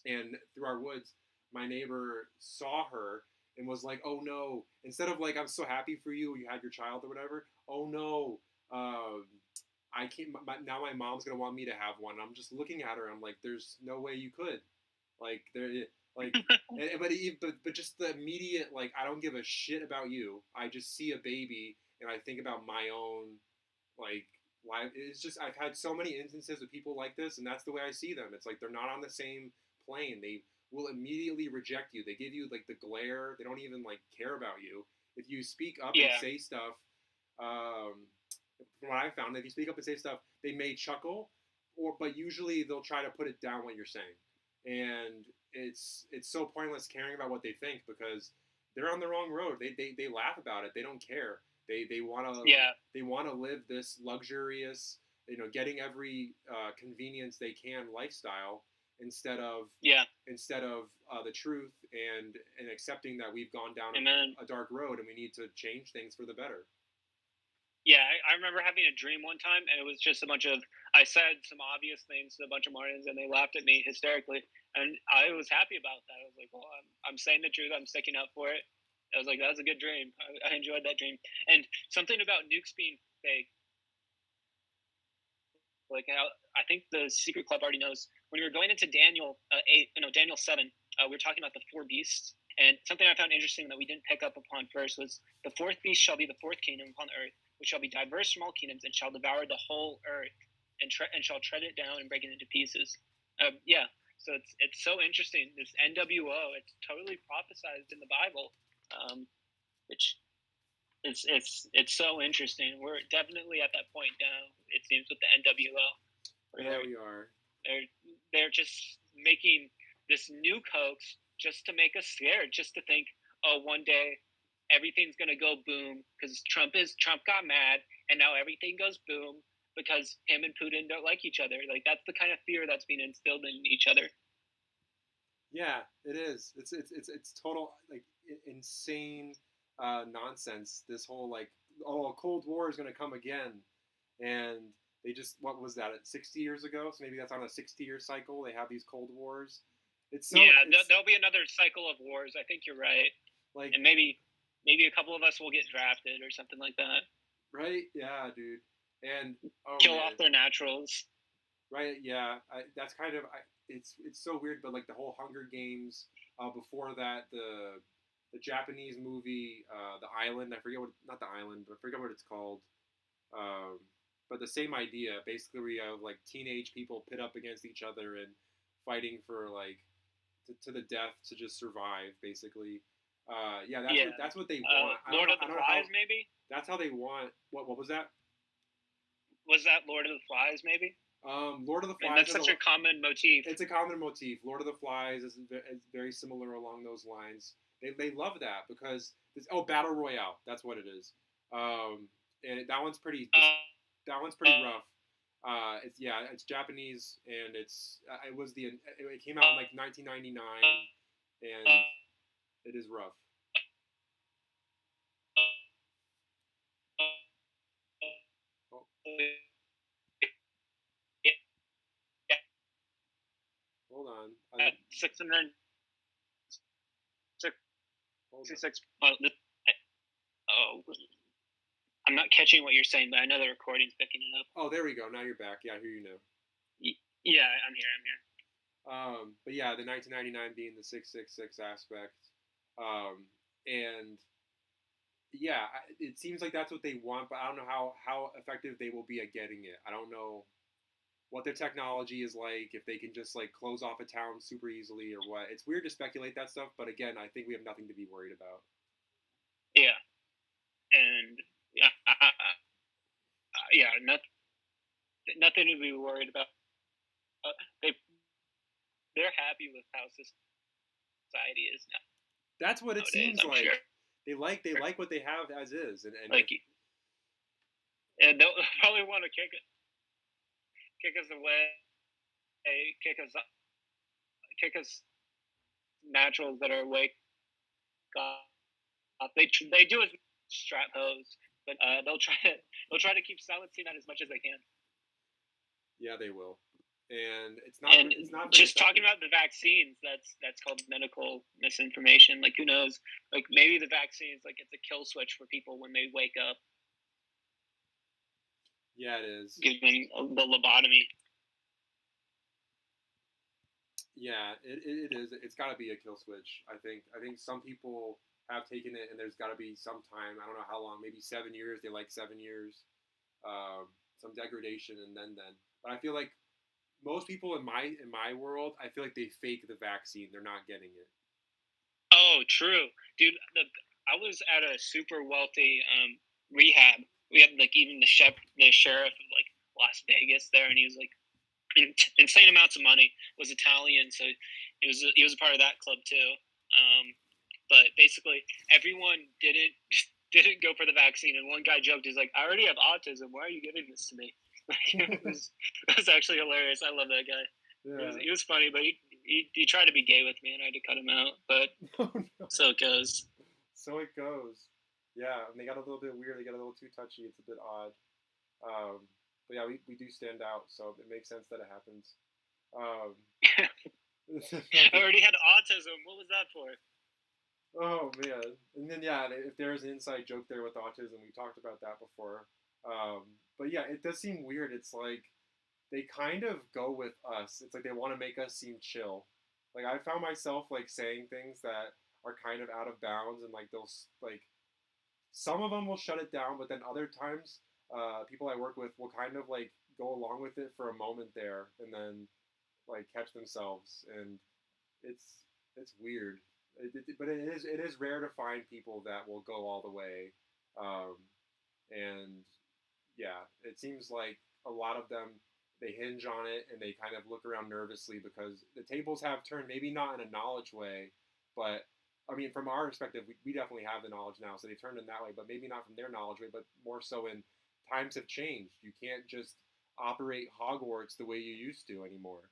and through our woods, my neighbor saw her and was like, "Oh no!" Instead of like, "I'm so happy for you, you had your child or whatever." Oh no, I can't. Now my mom's gonna want me to have one. I'm just looking at her. I'm like, "There's no way you could." Like like, but just the immediate, like, I don't give a shit about you. I just see a baby and I think about my own, like, life. It's just, I've had so many instances of people like this, and that's the way I see them. It's like they're not on the same plane. They will immediately reject you. They give you like the glare. They don't even like care about you. If you speak up and say stuff, from what I found, if you speak up and say stuff, they may chuckle, but usually they'll try to put it down what you're saying. And it's so pointless caring about what they think, because they're on the wrong road. They laugh about it. They don't care. They want to live this luxurious, getting every convenience they can lifestyle, instead of the truth, and accepting that we've gone down a dark road and we need to change things for the better. Yeah, I remember having a dream one time, and it was just I said some obvious things to a bunch of Martians, and they laughed at me hysterically, and I was happy about that. I was like, well, I'm saying the truth. I'm sticking up for it. I was like, that was a good dream. I enjoyed that dream. And something about nukes being fake, like, I think the Secret Club already knows, when we were going into Daniel 7, we were talking about the 4 beasts. And something I found interesting that we didn't pick up upon first was, the 4th beast shall be the 4th kingdom upon earth, which shall be diverse from all kingdoms, and shall devour the whole earth, and shall tread it down and break it into pieces. So it's so interesting. This NWO, it's totally prophesized in the Bible, which it's so interesting. We're definitely at that point now, it seems, with the NWO. Yeah, we are. They're just making this nuke hoax just to make us scared, just to think, oh, one day everything's gonna go boom because Trump got mad, and now everything goes boom because him and Putin don't like each other. Like, that's the kind of fear that's being instilled in each other. Yeah, it is. It's total, like, insane nonsense. This whole, like, a Cold War is gonna come again, and they just, what was that, 60 years ago? So maybe that's on a 60-year cycle. They have these Cold Wars. There'll be another cycle of wars. I think you're right. Like, and maybe a couple of us will get drafted or something like that. Right? Yeah, dude. And kill off their naturals. Right? Yeah. That's kind of it's so weird. But like the whole Hunger Games. Before that, the Japanese movie, The Island. I forget not The Island, but I forget what it's called. But the same idea. Basically, we have like teenage people pit up against each other and fighting for like to the death to just survive, basically. That's what they want. Lord of the Flies, maybe? That's how they want. What was that? Was that Lord of the Flies, maybe? Lord of the Flies. And that's such a common motif. It's a common motif. Lord of the Flies is very similar along those lines. They love that because Battle Royale. That's what it is. And that one's pretty. That one's pretty rough. It's Japanese, and it came out in like 1999, and it is rough. Oh. Hold on. 666. I'm not catching what you're saying, but I know the recording's picking it up. Oh, there we go. Now you're back. Yeah, I hear you now. Yeah, I'm here. But yeah, the 1999 being the 666 aspect, and yeah, it seems like that's what they want, but I don't know how effective they will be at getting it. I don't know what their technology is like, if they can just like close off a town super easily or what. It's weird to speculate that stuff, but again, I think we have nothing to be worried about. Yeah, and nothing to be worried about. They're happy with how society is now. That's what it seems like. Sure. They like what they have as is, and like, and they'll probably want to kick us away, kick us naturals that are awake. They do it strap hose, but they'll try to keep silencing that as much as they can. Yeah, they will. And it's not just talking about the vaccines. That's called medical misinformation. Like, who knows? Like, maybe the vaccines, like, it's a kill switch for people when they wake up. Yeah, it is. Giving the lobotomy. Yeah, it is. It's got to be a kill switch. I think some people have taken it, and there's got to be some time. I don't know how long. Maybe 7 years. They like 7 years. Some degradation, and then. But I feel like most people in my world, I feel like they fake the vaccine. They're not getting it. Oh, true, dude. I was at a super wealthy rehab. We had like even the sheriff of like Las Vegas there, and he was like insane amounts of money. Was Italian, so he was a part of that club too. But basically, everyone didn't go for the vaccine, and one guy joked, "He's like, I already have autism. Why are you giving this to me?" It was actually hilarious. I love that guy. Yeah. He was funny, but he tried to be gay with me, and I had to cut him out. But no. So it goes. So it goes. Yeah, and they got a little bit weird. They got a little too touchy. It's a bit odd. But yeah, we do stand out, so it makes sense that it happens. I already had autism. What was that for? Oh man! And then yeah, if there's an inside joke there with autism, we talked about that before. But yeah, it does seem weird. It's like they kind of go with us. It's like they want to make us seem chill. Like I found myself like saying things that are kind of out of bounds, and like they'll like some of them will shut it down, but then other times, people I work with will kind of like go along with it for a moment there, and then like catch themselves, and it's weird. But it is rare to find people that will go all the way, and yeah, it seems like a lot of them, they hinge on it and they kind of look around nervously because the tables have turned, maybe not in a knowledge way, but I mean, from our perspective, we definitely have the knowledge now, so they turned in that way, but maybe not from their knowledge way, but more so in times have changed. You can't just operate Hogwarts the way you used to anymore.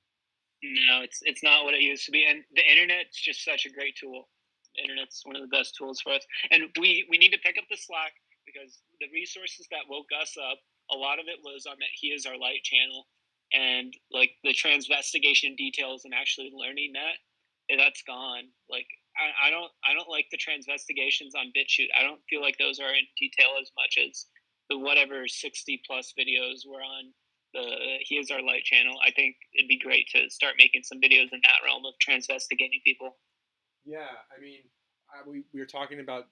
No, it's not what it used to be, and the internet's just such a great tool. The internet's one of the best tools for us, and we need to pick up the slack because the resources that woke us up, a lot of it was on that He Is Our Light channel, and like the transvestigation details and actually learning that's gone. Like I don't like the transvestigations on BitChute. I don't feel like those are in detail as much as the whatever 60 plus videos were on the He Is Our Light channel. I think it'd be great to start making some videos in that realm of transvestigating people. Yeah, I mean, we were talking about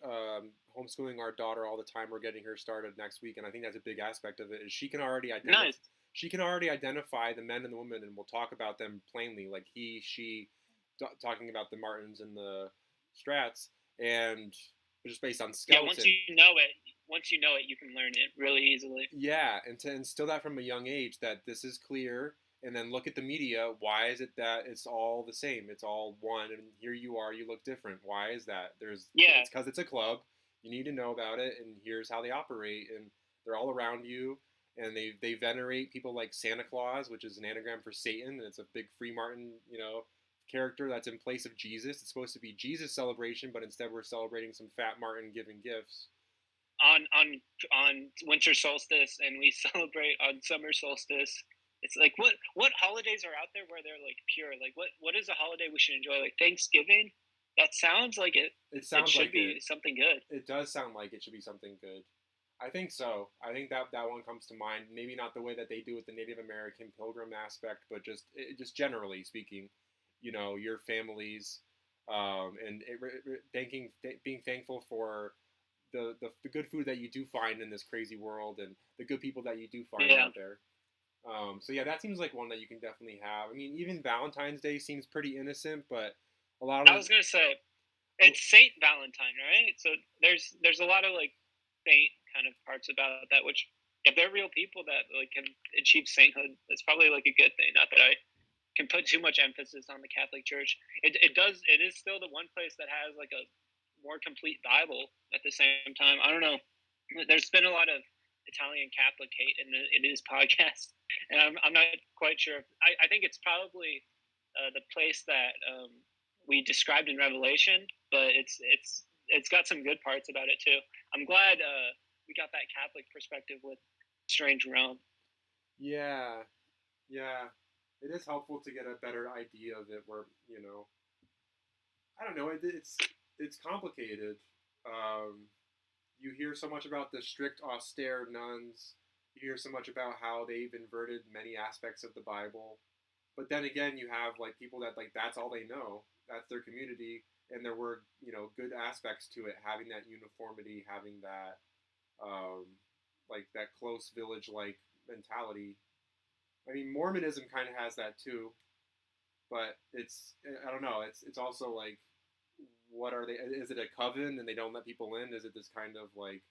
homeschooling our daughter all the time. We're getting her started next week, and I think that's a big aspect of it. Is she can already identify. Nice. She can already identify the men and the women, and we'll talk about them plainly, like he, she, talking about the Martins and the Strats, and just based on skeleton. Yeah, once you know it, once you know it, you can learn it really easily. Yeah, and to instill that from a young age that this is clear, and then look at the media. Why is it that it's all the same? It's all one, and here you are, you look different. Why is that? Yeah, It's because it's a club. You need to know about it, and here's how they operate, and they're all around you, and they venerate people like Santa Claus, which is an anagram for Satan, and it's a big Free Martin, character that's in place of Jesus. It's supposed to be Jesus' celebration, but instead we're celebrating some fat Martin giving gifts. On winter solstice, and we celebrate on summer solstice. It's like what holidays are out there where they're like pure? Like what is a holiday we should enjoy? Like Thanksgiving? That sounds like it. It sounds should like be something good. It does sound like it should be something good. I think so. I think that one comes to mind. Maybe not the way that they do with the Native American pilgrim aspect, but just generally speaking, your families, and being thankful for the good food that you do find in this crazy world, and the good people that you do find Yeah. out there. So yeah, that seems like one that you can definitely have. I mean, even Valentine's Day seems pretty innocent, but a lot of I was gonna say it's Saint Valentine, right? So there's a lot of like saint kind of parts about that, which if they're real people that like can achieve sainthood, it's probably like a good thing. Not that I can put too much emphasis on the Catholic Church. It is still the one place that has like a more complete Bible at the same time. I don't know. There's been a lot of Italian Catholic hate in his podcast, and I'm not quite sure. I think it's probably the place that we described in Revelation, but it's got some good parts about it too. I'm glad we got that Catholic perspective with Strange Realm. Yeah, yeah. It is helpful to get a better idea of it. Where I don't know. It's complicated. Um, you hear so much about the strict, austere nuns. You hear so much about how they've inverted many aspects of the Bible. But then again, you have like people that like that's all they know. That's their community, and there were good aspects to it, having that uniformity, having that like that close village like mentality. I mean, Mormonism kind of has that too, but I don't know. It's also like, what are they? Is it a coven and they don't let people in? Is it this kind of like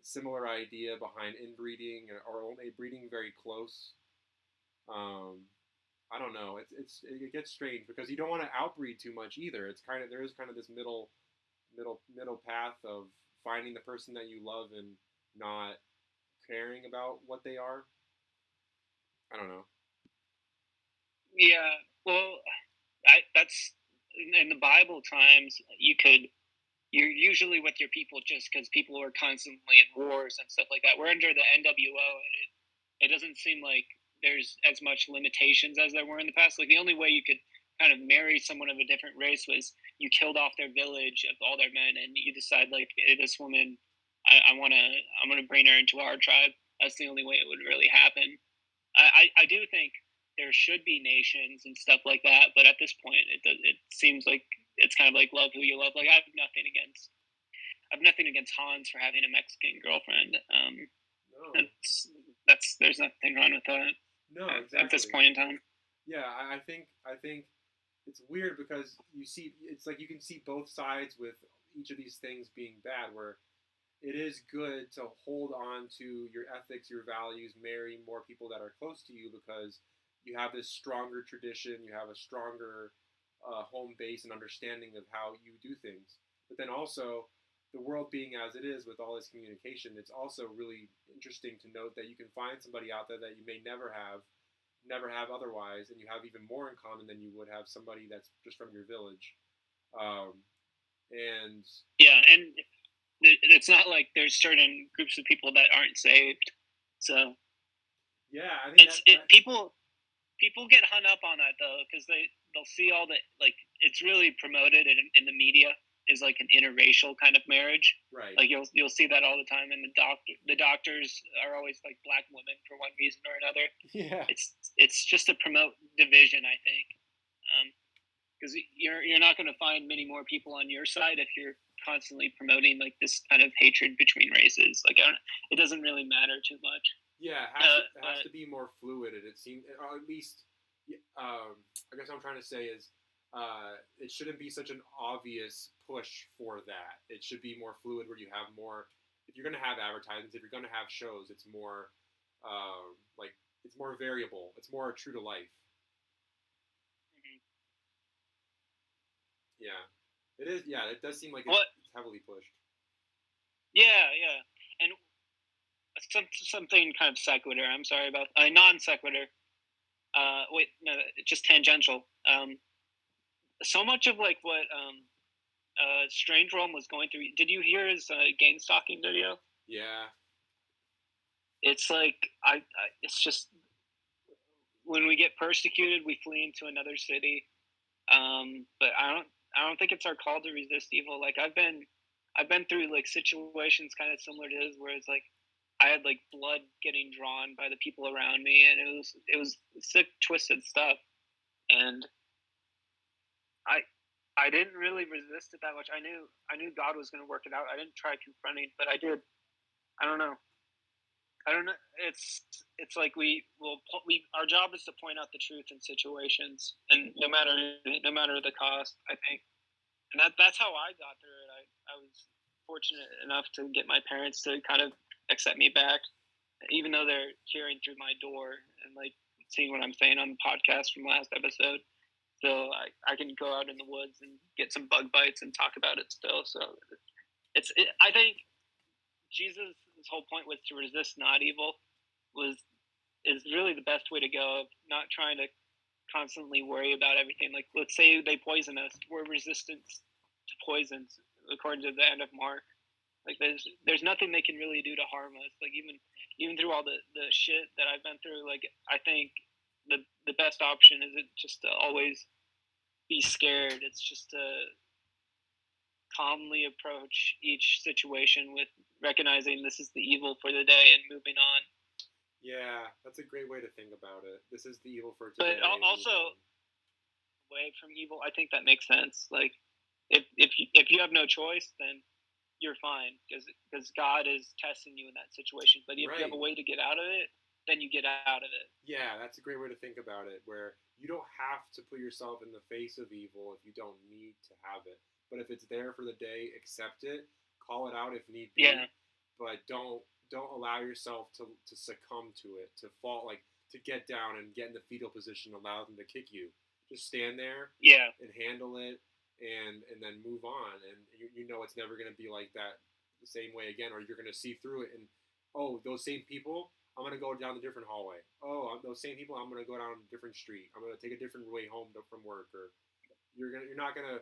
similar idea behind inbreeding or only breeding very close? Um, I don't know. It gets strange because you don't want to outbreed too much either. There is kind of this middle path of finding the person that you love and not caring about what they are. I don't know. Yeah, well, that's in the Bible times. You're usually with your people just because people are constantly in wars and stuff like that. We're under the NWO, and it doesn't seem like there's as much limitations as there were in the past. Like the only way you could kind of marry someone of a different race was you killed off their village of all their men, and you decide like, hey, this woman, I'm gonna bring her into our tribe. That's the only way it would really happen. I do think there should be nations and stuff like that, but at this point, it seems like it's kind of like love who you love. Like I have nothing against Hans for having a Mexican girlfriend. No. There's nothing wrong with that. No, exactly. At this point in time. Yeah, I think it's weird because it's like you can see both sides with each of these things being bad. Where it is good to hold on to your ethics, your values, marry more people that are close to you because you have this stronger tradition, you have a stronger home base and understanding of how you do things. But then also, the world being as it is with all this communication, it's also really interesting to note that you can find somebody out there that you may never have otherwise, and you have even more in common than you would have somebody that's just from your village. And yeah, and it's not like there's certain groups of people that aren't saved. So yeah, I think people get hung up on that though because they'll see all the like it's really promoted in the media is like an interracial kind of marriage. Right. Like you'll see that all the time, and the doctors are always like black women for one reason or another. Yeah. It's just to promote division, I think, because you're not going to find many more people on your side if you're constantly promoting like this kind of hatred between races. Like it doesn't really matter too much. Yeah, it has to be more fluid, and it seems, or at least, I guess what I'm trying to say is, it shouldn't be such an obvious push for that. It should be more fluid, where you have more if you're gonna have advertisements, if you're gonna have shows, it's more like it's more variable. It's more true to life. Mhm. Yeah, it is. Yeah, it does seem like What? it's heavily pushed. Yeah, yeah. And something kind of sequitur. I'm sorry about non sequitur. Wait, no, just tangential. So much of like what Strange Realm was going through. Did you hear his game stalking video? Yeah. It's like it's just when we get persecuted, we flee into another city. But I don't think it's our call to resist evil. Like I've been through like situations kind of similar to his, where it's like I had like blood getting drawn by the people around me, and it was sick, twisted stuff. And I I didn't really resist it that much. I knew God was going to work it out. I didn't try confronting, but I did. I don't know. I don't know. It's like we our job is to point out the truth in situations, and no matter the cost. I think, and that's how I got through it. I was fortunate enough to get my parents to kind of accept me back, even though they're hearing through my door and like seeing what I'm saying on the podcast from last episode. So I can go out in the woods and get some bug bites and talk about it still. So I think Jesus' whole point was to resist not evil was is really the best way to go. Not trying to constantly worry about everything. Like let's say they poison us, we're resistant to poisons according to the end of Mark. Like there's nothing they can really do to harm us. Like even through all the shit that I've been through, like I think the best option isn't just to always be scared. It's just to calmly approach each situation with recognizing this is the evil for the day and moving on. Yeah, that's a great way to think about it. This is the evil for today. But also, away from evil, I think that makes sense. Like, if you have no choice, then you're fine because God is testing you in that situation. But if you have a way to get out of it, then you get out of it. Yeah, that's a great way to think about it. Where you don't have to put yourself in the face of evil if you don't need to have it. But if it's there for the day, accept it, call it out if need be. Yeah. But don't allow yourself to succumb to it, to fall, like to get down and get in the fetal position, allow them to kick you. Just stand there, and handle it, and then move on. And you know it's never going to be like that the same way again, or you're going to see through it. And those same people, I'm going to go down a different hallway. Those same people, I'm going to go down a different street. I'm going to take a different way home from work, or you're not going to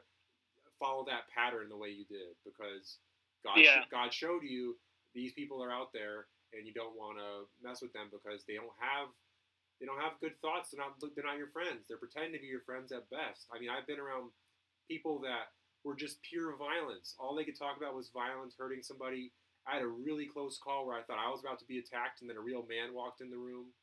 follow that pattern the way you did because God showed you these people are out there and you don't want to mess with them because they don't have good thoughts. They're not your friends. They're pretending to be your friends at best. I mean, I've been around people that were just pure violence. All they could talk about was violence, hurting somebody. I had a really close call where I thought I was about to be attacked, and then a real man walked in the room.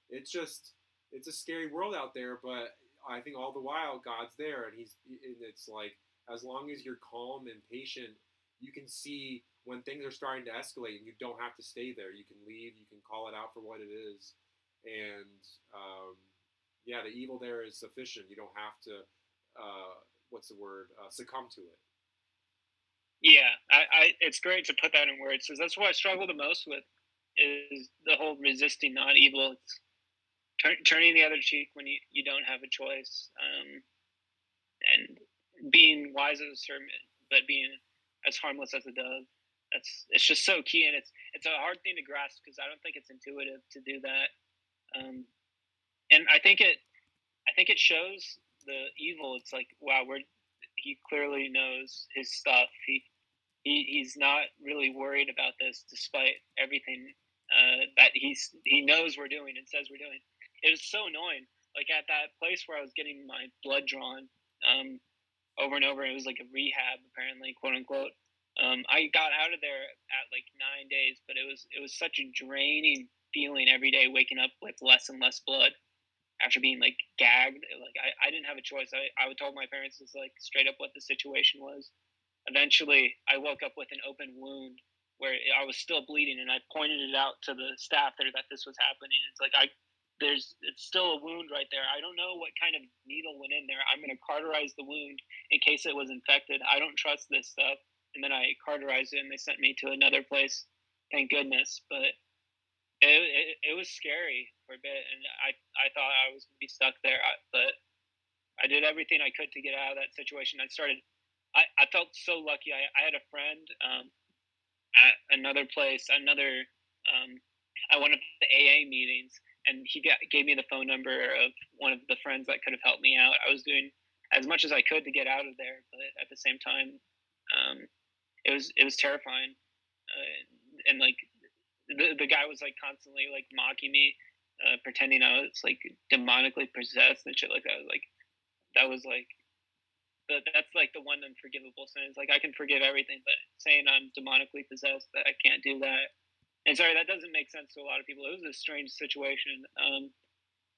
It's a scary world out there, but I think all the while God's there, and it's like as long as you're calm and patient, you can see when things are starting to escalate, and you don't have to stay there. You can leave. You can call it out for what it is, and the evil there is sufficient. You don't have to succumb to it. Yeah, it's great to put that in words because that's what I struggle the most with is the whole resisting not evil. It's turning the other cheek when you don't have a choice, and being wise as a serpent, but being as harmless as a dove. It's just so key, and it's a hard thing to grasp because I don't think it's intuitive to do that. And I think it shows the evil. It's like wow, he clearly knows his stuff. He's not really worried about this, despite everything that he knows we're doing and says we're doing. It was so annoying. Like at that place where I was getting my blood drawn over and over, it was like a rehab, apparently, quote unquote. I got out of there at like 9 days, but it was such a draining feeling every day, waking up with less and less blood after being like gagged. Like I didn't have a choice. I would tell my parents it's like straight up what the situation was. Eventually, I woke up with an open wound where I was still bleeding, and I pointed it out to the staff there that this was happening. It's like it's still a wound right there. I don't know what kind of needle went in there. I'm going to cauterize the wound in case it was infected. I don't trust this stuff. and then I cauterized it, and they sent me to another place. Thank goodness, but it was scary for a bit, and I thought I was going to be stuck there, but I did everything I could to get out of that situation. I felt so lucky. I had a friend at another place, at one of the AA meetings, and he gave me the phone number of one of the friends that could have helped me out. I was doing as much as I could to get out of there, but at the same time, it was terrifying, and like the guy was like constantly like mocking me, pretending I was like demonically possessed and shit like that. Like that was like that's like the one unforgivable sin. It's like I can forgive everything, but saying I'm demonically possessed, that I can't do that. And sorry, that doesn't make sense to a lot of people. It was a strange situation,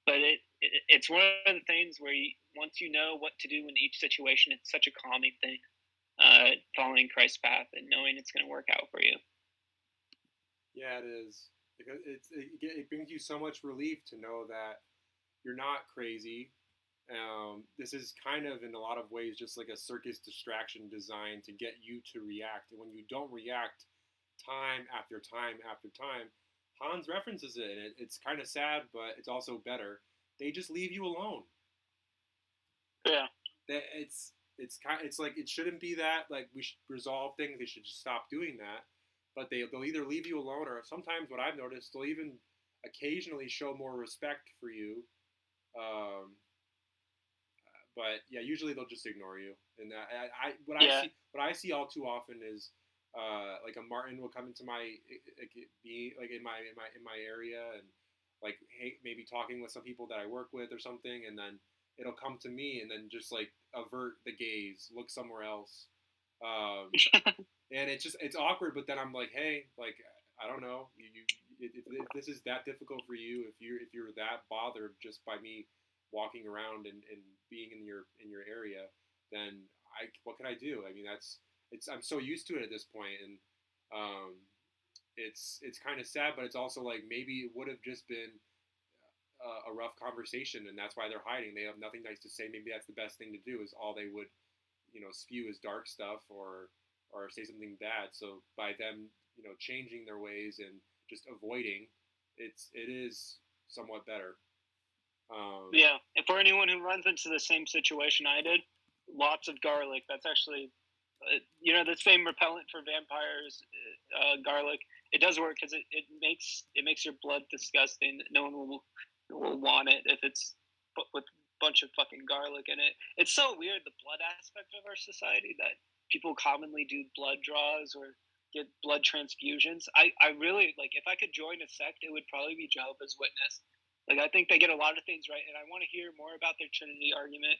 but it's one of the things where once you know what to do in each situation, it's such a calming thing. Following Christ's path and knowing it's going to work out for you. Yeah, it is. Because it brings you so much relief to know that you're not crazy. This is kind of, in a lot of ways, just like a circus distraction designed to get you to react. And when you don't react time after time after time, Hans references it, and it's kind of sad, but it's also better. They just leave you alone. Yeah. It's like it shouldn't be that. Like we should resolve things. They should just stop doing that. But they'll either leave you alone, or sometimes what I've noticed, they'll even occasionally show more respect for you. Um, but yeah, usually they'll just ignore you. And what I see all too often is like a Martin will come into be like in my area, and like maybe talking with some people that I work with or something, and then it'll come to me and then just like avert the gaze, look somewhere else. And it's awkward, but then I'm like, hey, like I don't know, if this is that difficult for you, if you're that bothered just by me walking around and being in your area, then what can I do? I mean, I'm so used to it at this point, and it's kind of sad, but it's also like maybe it would have just been a rough conversation, and that's why they're hiding. They have nothing nice to say. Maybe that's the best thing to do, is all they would spew is dark stuff or say something bad. So by them changing their ways and just avoiding, it is somewhat better. Yeah, and for anyone who runs into the same situation I did, lots of garlic. That's actually, the same repellent for vampires, garlic. It does work because it makes your blood disgusting. No one will want it if it's with a bunch of fucking garlic in it. It's so weird, the blood aspect of our society, that people commonly do blood draws or get blood transfusions. I really, like, if I could join a sect, it would probably be Jehovah's Witness. Like, I think they get a lot of things right, and I want to hear more about their Trinity argument.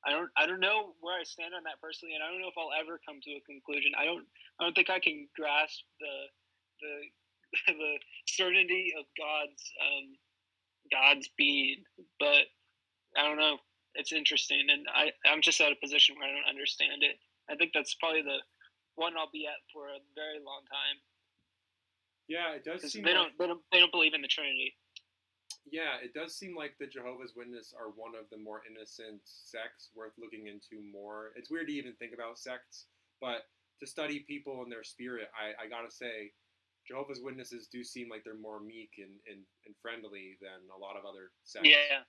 I don't know where I stand on that personally, and I don't know if I'll ever come to a conclusion. I don't think I can grasp the the certainty of God's being, but I don't know. It's interesting, and I'm just at a position where I don't understand it. I think that's probably the one I'll be at for a very long time. Yeah, it does seem they don't believe in the Trinity. Yeah, it does seem like the Jehovah's Witnesses are one of the more innocent sects worth looking into more. It's weird to even think about sects, but to study people and their spirit, I gotta say, Jehovah's Witnesses do seem like they're more meek and friendly than a lot of other sects. Yeah.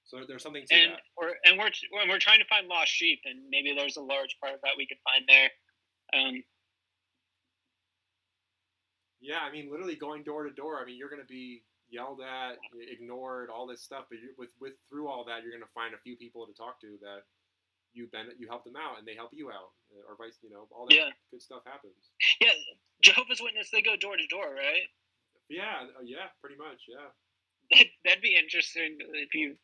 So there's something to that. We're trying to find lost sheep, and maybe there's a large part of that we could find there. Yeah, I mean, literally going door to door. I mean, you're gonna be yelled at, ignored, all this stuff. But through all that, you're gonna find a few people to talk to that you help them out, and they help you out, or vice. All that good stuff happens. Yeah, Jehovah's Witness, they go door to door, right? Yeah, pretty much, yeah. That'd be interesting if you.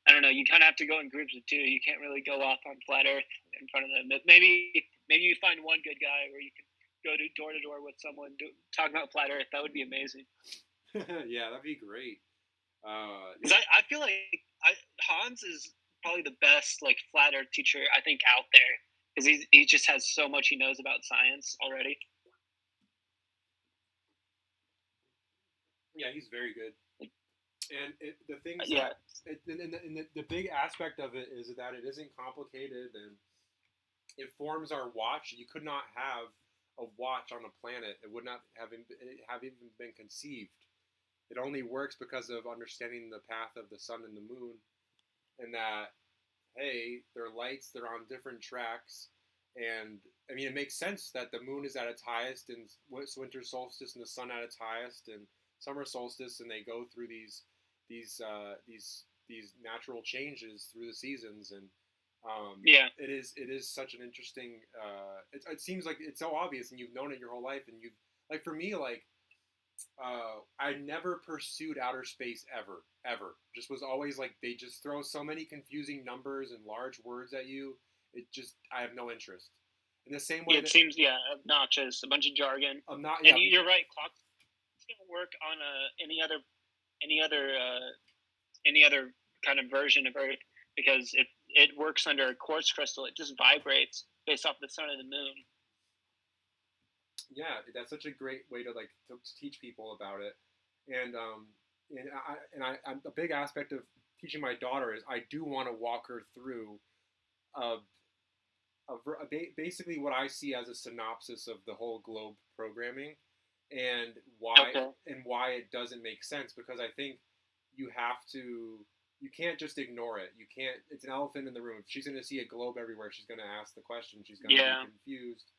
I don't know. You kind of have to go in groups of two. You can't really go off on flat Earth in front of them. Maybe you find one good guy where you can go to door with someone talking about flat Earth. That would be amazing. Yeah, that'd be great. Because I feel like Hans is probably the best like flat Earth teacher I think out there, because he just has so much he knows about science already. Yeah, he's very good. And the things that the big aspect of it is that it isn't complicated, and informs our watch. You could not have a watch on a planet. It would not have even been conceived. It only works because of understanding the path of the sun and the moon, and that, hey, they're lights, they're on different tracks, and I mean, it makes sense that the moon is at its highest in winter solstice and the sun at its highest in summer solstice, and they go through these natural changes through the seasons, and Yeah. it is such an interesting. It seems like it's so obvious, and you've known it your whole life, and you've like for me like I never pursued outer space ever. Just was always like they just throw so many confusing numbers and large words at you. It just I have no interest. In the same way Yeah, it seems obnoxious, a bunch of jargon. I'm not. And Yeah, you're right, clocks don't work on any other any other kind of version of Earth because it works under a quartz crystal. It just vibrates based off the sun and the moon. yeah, that's such a great way to like to teach people about it. And I'm a big aspect of teaching my daughter is I do want to walk her through a, basically what I see as a synopsis of the whole globe programming and Okay. why it doesn't make sense, because I think you have to you can't just ignore it. You can't. It's an elephant in the room. If she's going to see a globe everywhere, she's going to ask the question. She's going to be confused.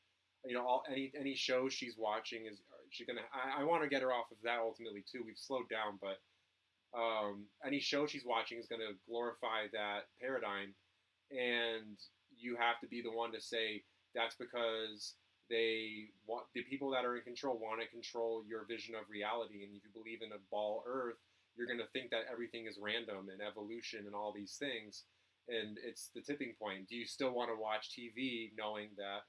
You know, any show she's watching is she's going to. I want to get her off of that ultimately too. We've slowed down, but any show she's watching is going to glorify that paradigm, and you have to be the one to say that's because they want the people that are in control want to control your vision of reality, and if you believe in a ball Earth, you're going to think that everything is random and evolution and all these things, and it's the tipping point. Do you still want to watch TV knowing that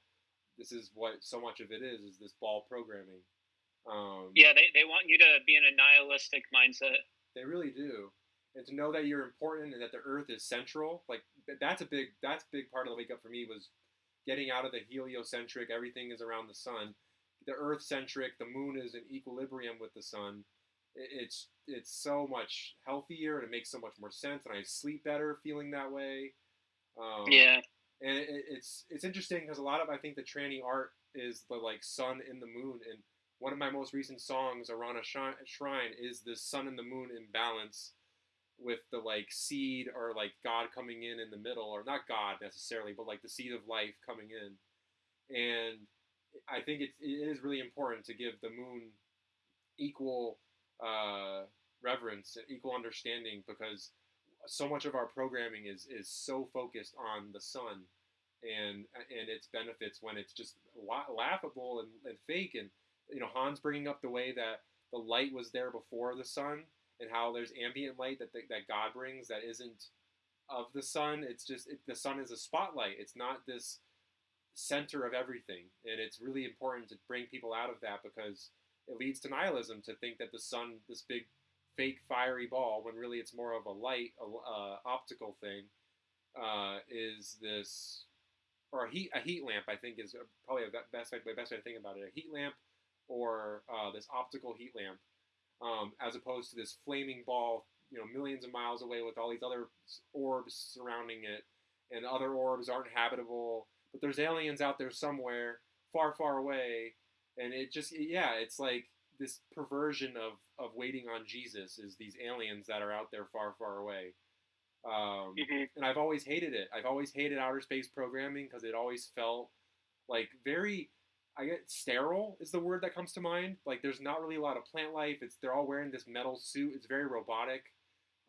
this is what so much of it is this ball programming? Yeah, they want you to be in a nihilistic mindset. They really do. And to know that you're important and that the Earth is central, like that's a big part of the wake up for me was getting out of the heliocentric, everything is around the sun, the Earth centric, the moon is in equilibrium with the sun. It's so much healthier and it makes so much more sense, and I sleep better feeling that way. Yeah. And it's interesting because a lot of I think the tranny art is the like sun in the moon, and one of my most recent songs, Arana Shrine, is this sun and the moon in balance with the like seed or like God coming in the middle, or not God necessarily, but like the seed of life coming in. And I think it is really important to give the moon equal reverence, equal understanding, because so much of our programming is so focused on the sun and its benefits when it's just laughable and fake. And you know, Hans bringing up the way that the light was there before the sun, and how there's ambient light that God brings that isn't of the sun. It's just the sun is a spotlight. It's not this center of everything, and it's really important to bring people out of that, because it leads to nihilism to think that the sun, this big fake fiery ball, when really it's more of a light, optical thing, is this, or a heat lamp. I think is probably the best way to think about it. A heat lamp, or this optical heat lamp, as opposed to this flaming ball, you know, millions of miles away with all these other orbs surrounding it, and other orbs aren't habitable, but there's aliens out there somewhere, far, far away, and it just, yeah, it's like this perversion of waiting on Jesus is these aliens that are out there far, far away. And I've always hated it. I've always hated outer space programming because it always felt like very, I get sterile is the word that comes to mind. Like there's not really a lot of plant life. They're all wearing this metal suit. It's very robotic,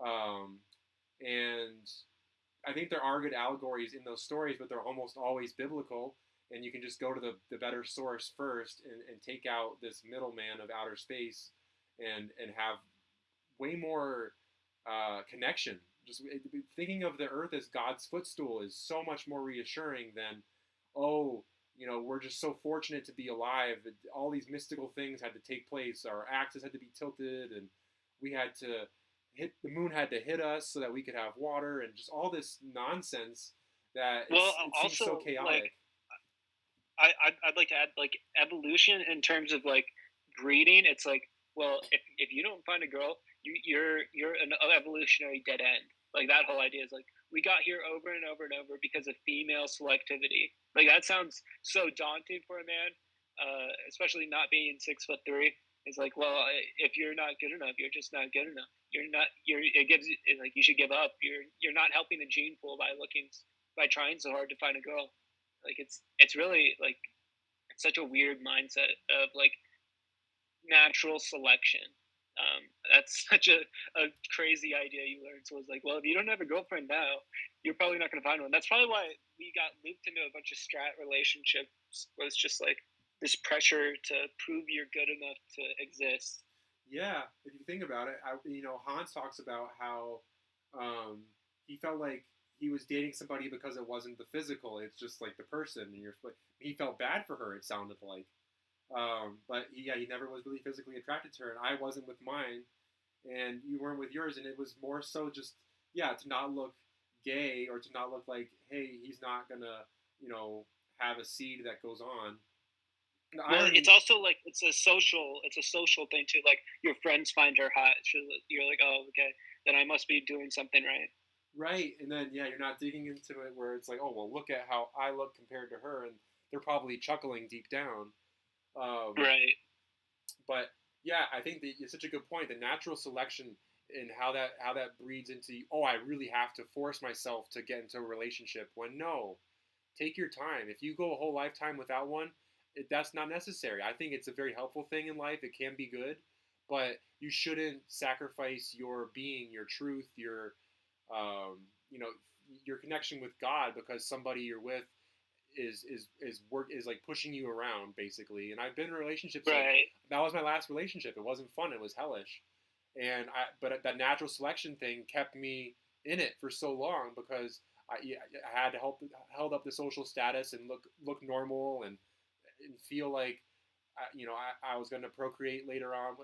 and I think there are good allegories in those stories, but they're almost always biblical. And you can just go to the better source first and take out this middleman of outer space, and have way more connection. Just thinking of the Earth as God's footstool is so much more reassuring than, oh, you know, we're just so fortunate to be alive. All these mystical things had to take place. Our axis had to be tilted, and we had to the moon had to hit us so that we could have water, and just all this nonsense that it seems so chaotic. Like, I'd like to add like evolution in terms of like breeding. It's like, well, if you don't find a girl, you're an evolutionary dead end. Like that whole idea is like, we got here over and over and over because of female selectivity. Like that sounds so daunting for a man, especially not being 6'3". It's like, well, if you're not good enough, you're just not good enough. You're not. It gives like you should give up. You're not helping the gene pool by trying so hard to find a girl. Like it's really like it's such a weird mindset of like natural selection. That's such a crazy idea you learned. So it's like, well, if you don't have a girlfriend now, you're probably not going to find one. That's probably why we got looped into a bunch of strat relationships. Was just like this pressure to prove you're good enough to exist. Yeah, if you think about it, Hans talks about how he felt like he was dating somebody because it wasn't the physical; it's just like the person. And he felt bad for her. It sounded like, but he never was really physically attracted to her, and I wasn't with mine, and you weren't with yours, and it was more so just to not look gay or to not look like, hey, he's not gonna have a seed that goes on. Well, it's also like it's a social thing too. Like your friends find her hot, you're like, oh, okay, then I must be doing something right. Right, and then you're not digging into it where it's like, oh well, look at how I look compared to her, and they're probably chuckling deep down. Right. But I think that it's such a good point. The natural selection and how that breeds into, oh, I really have to force myself to get into a relationship. When no, take your time. If you go a whole lifetime without one, that's not necessary. I think it's a very helpful thing in life. It can be good, but you shouldn't sacrifice your being, your truth, your connection with God because somebody you're with is like pushing you around basically. And I've been in relationships right. That was my last relationship. It wasn't fun. It was hellish. But that natural selection thing kept me in it for so long because I had to held up the social status and look normal and feel like I was going to procreate later on.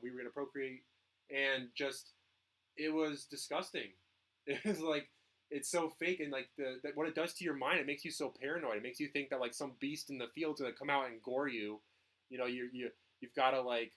We were going to procreate, and just it was disgusting. It was like it's so fake, and like what it does to your mind, it makes you so paranoid. It makes you think that like some beast in the field's going to come out and gore you. You've got to like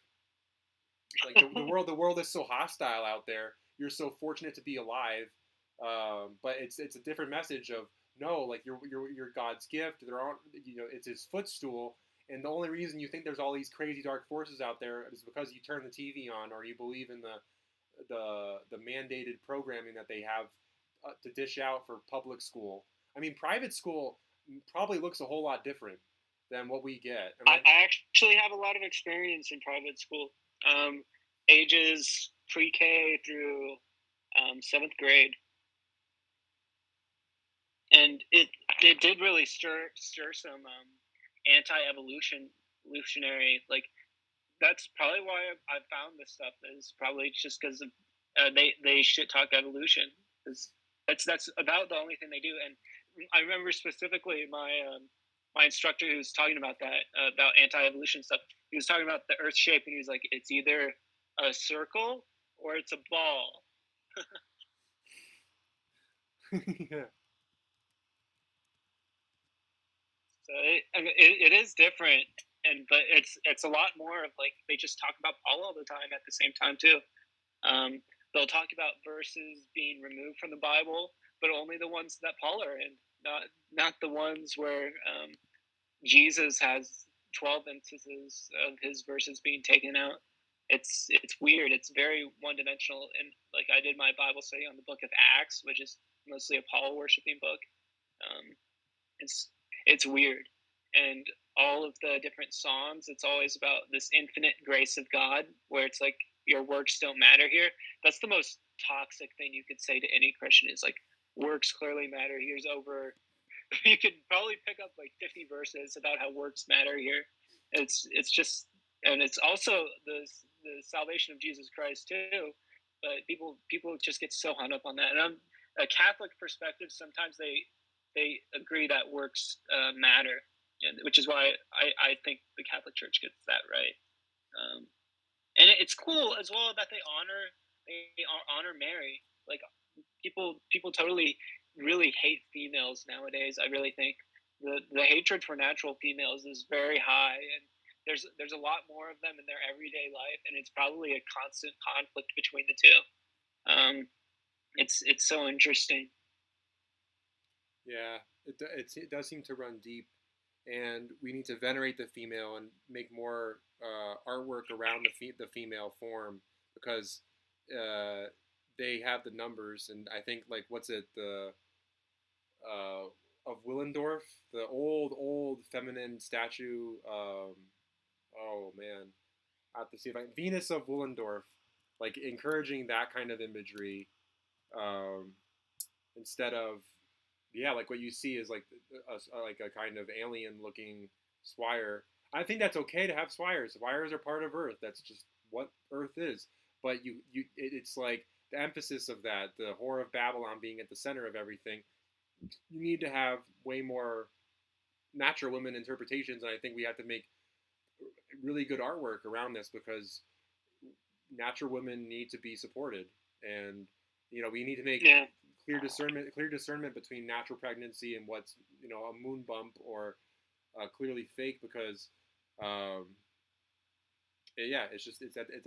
the world is so hostile out there. You're so fortunate to be alive, but it's a different message of no, like you're God's gift. There aren't it's His footstool, and the only reason you think there's all these crazy dark forces out there is because you turn the TV on or you believe in the mandated programming that they have to dish out for public school. I mean, private school probably looks a whole lot different than what we get. I actually have a lot of experience in private school, ages pre-K through 7th grade, and it did really stir some anti-evolutionary like. That's probably why I found this stuff is probably just because of they shit talk evolution. That's about the only thing they do. And I remember specifically my instructor who was talking about that about anti-evolution stuff. He was talking about the Earth shape, and he was like, it's either a circle or it's a ball. Yeah. So it is different, but it's a lot more of like they just talk about Paul all the time at the same time too. They'll talk about verses being removed from the Bible, but only the ones that Paul are in, not the ones where Jesus has 12 instances of his verses being taken out. It's weird. It's very one dimensional. And like I did my Bible study on the book of Acts, which is mostly a Paul worshiping book. It's weird, and all of the different Psalms, it's always about this infinite grace of God, where it's like your works don't matter here. That's the most toxic thing you could say to any Christian is like works clearly matter. Here's over. You could probably pick up like 50 verses about how works matter here. It's just, and it's also the salvation of Jesus Christ too. But people just get so hung up on that. And on a Catholic perspective, sometimes they agree that works matter, which is why I think the Catholic Church gets that right. And it's cool as well that they honor Mary. Like people totally really hate females nowadays. I really think the hatred for natural females is very high, and there's a lot more of them in their everyday life, and it's probably a constant conflict between the two. It's so interesting. Yeah, it does seem to run deep, and we need to venerate the female and make more artwork around the female form because uh, they have the numbers, and I think like what's it uh, of Willendorf, the old feminine statue. Oh man, I have to see if I Venus of Willendorf, like encouraging that kind of imagery um, instead of yeah, like what you see is like a kind of alien looking swire. I think that's okay to have swires. Swires are part of Earth. That's just what Earth is. But it's like the emphasis of that, the Whore of Babylon being at the center of everything. You need to have way more natural women interpretations, and I think we have to make really good artwork around this because natural women need to be supported, and we need to make Yeah. clear discernment between natural pregnancy and what's a moon bump or clearly fake because um, yeah, it's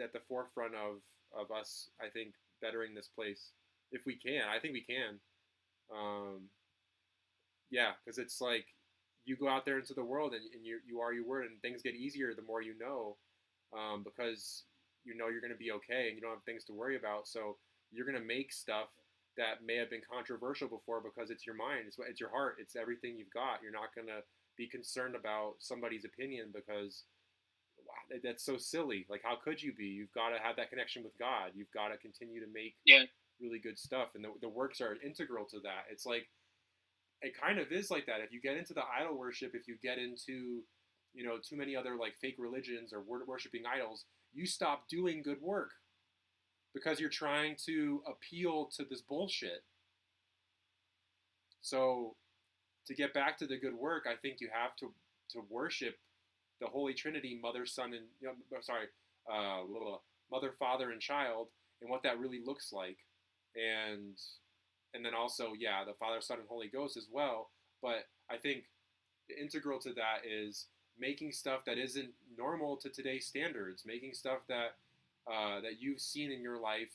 at the forefront of us. I think bettering this place if we can. I think we can. Um, yeah, because it's like you go out there into the world and you are your word, and things get easier the more you know, because you know you're going to be okay and you don't have things to worry about. So you're going to make stuff that may have been controversial before because it's your mind, it's your heart, it's everything you've got. You're not going to be concerned about somebody's opinion because wow, that's so silly. Like, how could you be? You've got to have that connection with God. You've got to continue to make Yeah. really good stuff, and the works are integral to that. It's like it kind of is like that. If you get into the idol worship, if you get into, too many other like fake religions or worshiping idols, you stop doing good work because you're trying to appeal to this bullshit. So to get back to the good work, I think you have to worship the Holy Trinity, Mother, Son, and sorry, Mother, Father, and Child, and what that really looks like, and then also the Father, Son, and Holy Ghost as well. But I think integral to that is making stuff that isn't normal to today's standards, making stuff that you've seen in your life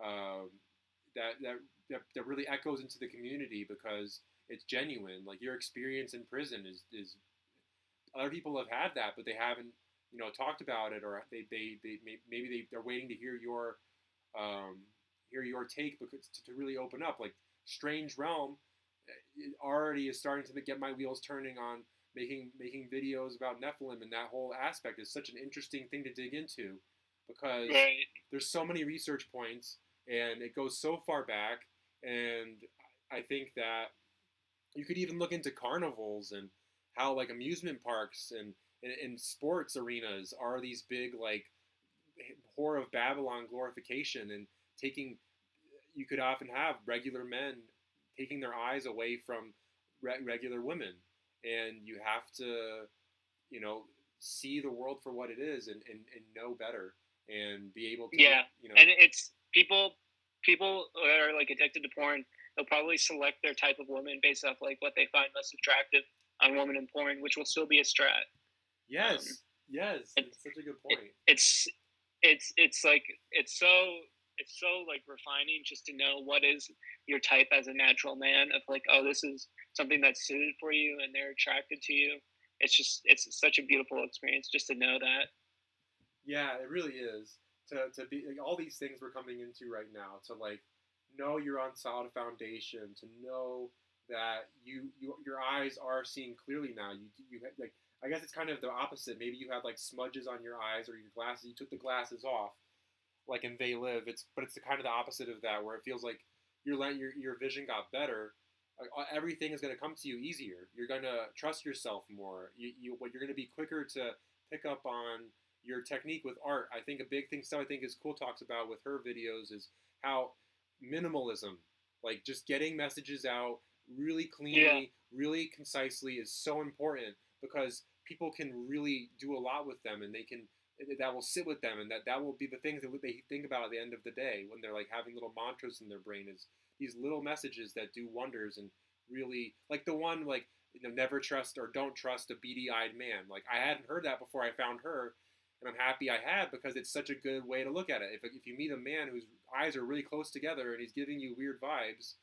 um, that really echoes into the community because it's genuine. Like your experience in prison is other people have had that, but they haven't talked about it, or maybe they're waiting to um, hear your take because to really open up. Like Strange Realm it already is starting to get my wheels turning on making videos about Nephilim, and that whole aspect is such an interesting thing to dig into because Right. there's so many research points and it goes so far back, and I think that you could even look into carnivals and how like amusement parks and sports arenas are these big like Whore of Babylon glorification and taking. You could often have regular men taking their eyes away from regular women, and you have to you know see the world for what it is and know better and be able to Yeah. you know And it's people that are like addicted to porn, they'll probably select their type of woman based off like what they find most attractive on woman in porn, which will still be a strat. Um, yes, it, it's such a good it, point. it's it's like it's so like refining just to know what is your type as a natural man of like, oh, this is something that's suited for you and they're attracted to you. It's such a beautiful experience just to know that. Yeah, it really is. To be like, all these things we're coming into right now, to like know you're on solid foundation, to know that your eyes are seeing clearly now. You like I guess it's kind of the opposite. Maybe you had like smudges on your eyes or your glasses. You took the glasses off, like in They Live. It's the kind of the opposite of that, where it feels like your vision got better. Everything is going to come to you easier. You're going to trust yourself more. You're going to be quicker to pick up on your technique with art. I think a big thing I think is Cool talks about with her videos is how minimalism, like just getting messages out really Yeah. cleanly, really concisely, is so important because people can really do a lot with them, and they can that will sit with them, and that will be the things that they think about at the end of the day when they're like having little mantras in their brain, is these little messages that do wonders and really like the one like never trust or don't trust a beady-eyed man. Like I hadn't heard that before I found her, and I'm happy I had because it's such a good way to look at it. If you meet a man whose eyes are really close together and he's giving you weird vibes,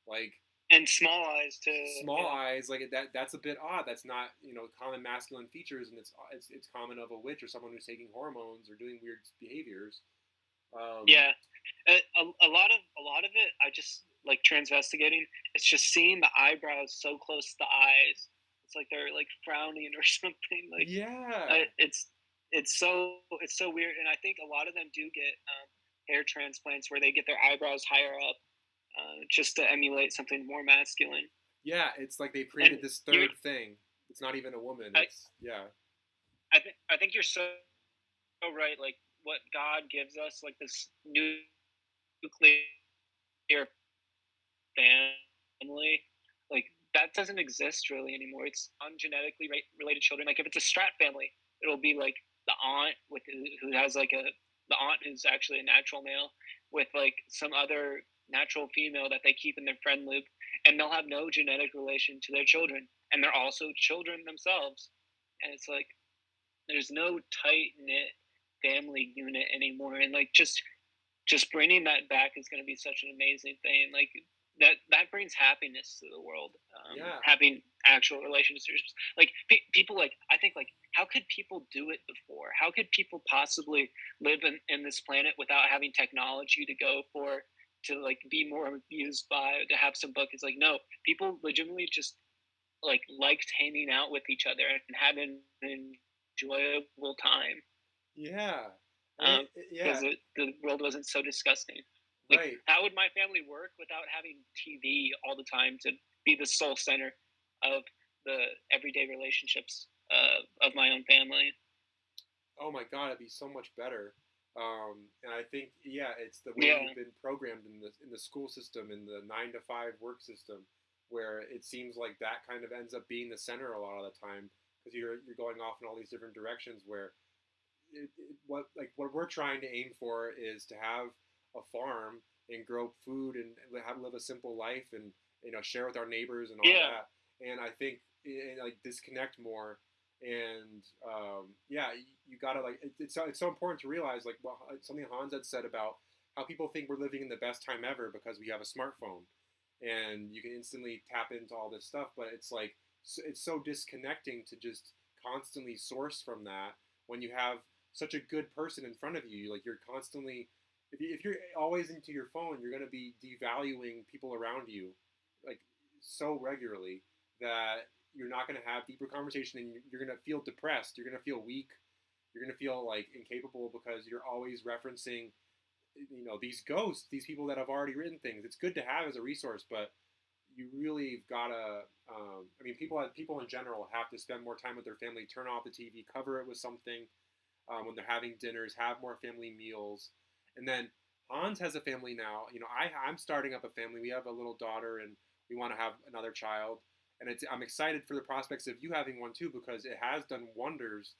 like And small eyes too. Small eyes, like that's a bit odd. That's not common masculine features, and it's common of a witch or someone who's taking hormones or doing weird behaviors. Yeah, a lot of it, I just like transvestigating. It's just seeing the eyebrows so close to the eyes. It's like they're like frowning or something. Like Yeah, it's so weird. And I think a lot of them do get hair transplants where they get their eyebrows higher up, just to emulate something more masculine. yeah. It's like they created And this third thing. It's not even a woman. It's yeah. I think you're so right. Like what God gives us, like this nuclear family, like that doesn't exist really anymore. It's ungenetically related children. Like if it's a strat family, it'll be like the aunt with who has like the aunt who's actually a natural male with like some other natural female that they keep in their friend loop, and they'll have no genetic relation to their children, and they're also children themselves, and it's like there's no tight knit family unit anymore, and like just bringing that back is going to be such an amazing thing. Like that brings happiness to the world. Yeah. Having actual relationships, like people, like I think, like how could people do it before? How could people possibly live in this planet without having technology to go for, to like be more amused by, to have some book? It's like no, people legitimately just like liked hanging out with each other and having an enjoyable time. Yeah. I mean, Because yeah. the world wasn't so disgusting. Like, Right. how would my family work without having TV all the time to be the sole center of the everyday relationships of my own family? Oh my God, it'd be so much better. And I think, yeah, it's the way Yeah, we've been programmed in the school system, in the 9 to 5 work system, where it seems like that kind of ends up being the center a lot of the time because you're going off in all these different directions. Where what we're trying to aim for is to have a farm and grow food and live a simple life and share with our neighbors and all yeah, that. And I think like disconnect more. And yeah, you gotta like it's so important to realize like something Hans had said about how people think we're living in the best time ever because we have a smartphone and you can instantly tap into all this stuff. But it's like it's so disconnecting to just constantly source from that when you have such a good person in front of you. Like you're constantly, if you're always into your phone, you're going to be devaluing people around you, like so regularly that you're not going to have deeper conversation, and you're going to feel depressed. You're going to feel weak. You're going to feel like incapable because you're always referencing, these ghosts, these people that have already written things. It's good to have as a resource, but you really gotta. I mean, people in general have to spend more time with their family. Turn off the TV, cover it with something when they're having dinners, have more family meals. And then Hans has a family now. I'm starting up a family. We have a little daughter, and we want to have another child. And I'm excited for the prospects of you having one too, because it has done wonders.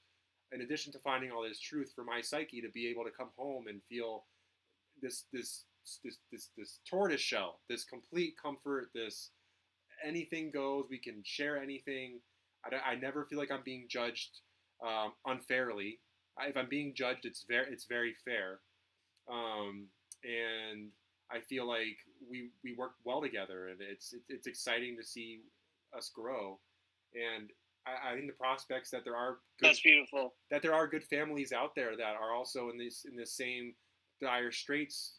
In addition to finding all this truth for my psyche, to be able to come home and feel this tortoise shell, this complete comfort, this anything goes. We can share anything. I never feel like I'm being judged unfairly. If I'm being judged, it's very fair, and I feel like we work well together, and it's exciting to see us grow, and I think the prospects that there are good that's beautiful. that there are good families out there that are also in this same dire straits,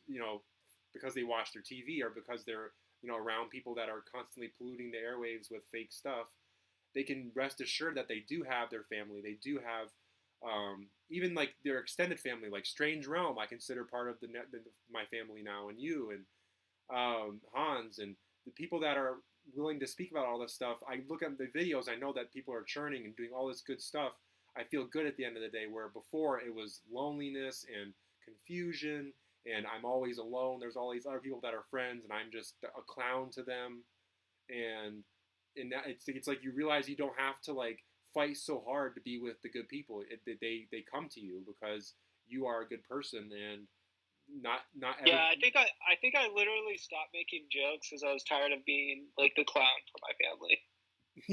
because they watch their TV or because they're around people that are constantly polluting the airwaves with fake stuff. They can rest assured that they do have their family. They do have even like their extended family, like Strange Realm. I consider part of my family now, and you and Hans and the people that are willing to speak about all this stuff. I look at the videos. I know that people are churning and doing all this good stuff. I feel good at the end of the day. Where before it was loneliness and confusion, and I'm always alone. There's all these other people that are friends, and I'm just a clown to them. And that it's like you realize you don't have to like fight so hard to be with the good people. They come to you because you are a good person, and not every. Yeah, I think I literally stopped making jokes because I was tired of being like the clown for my family,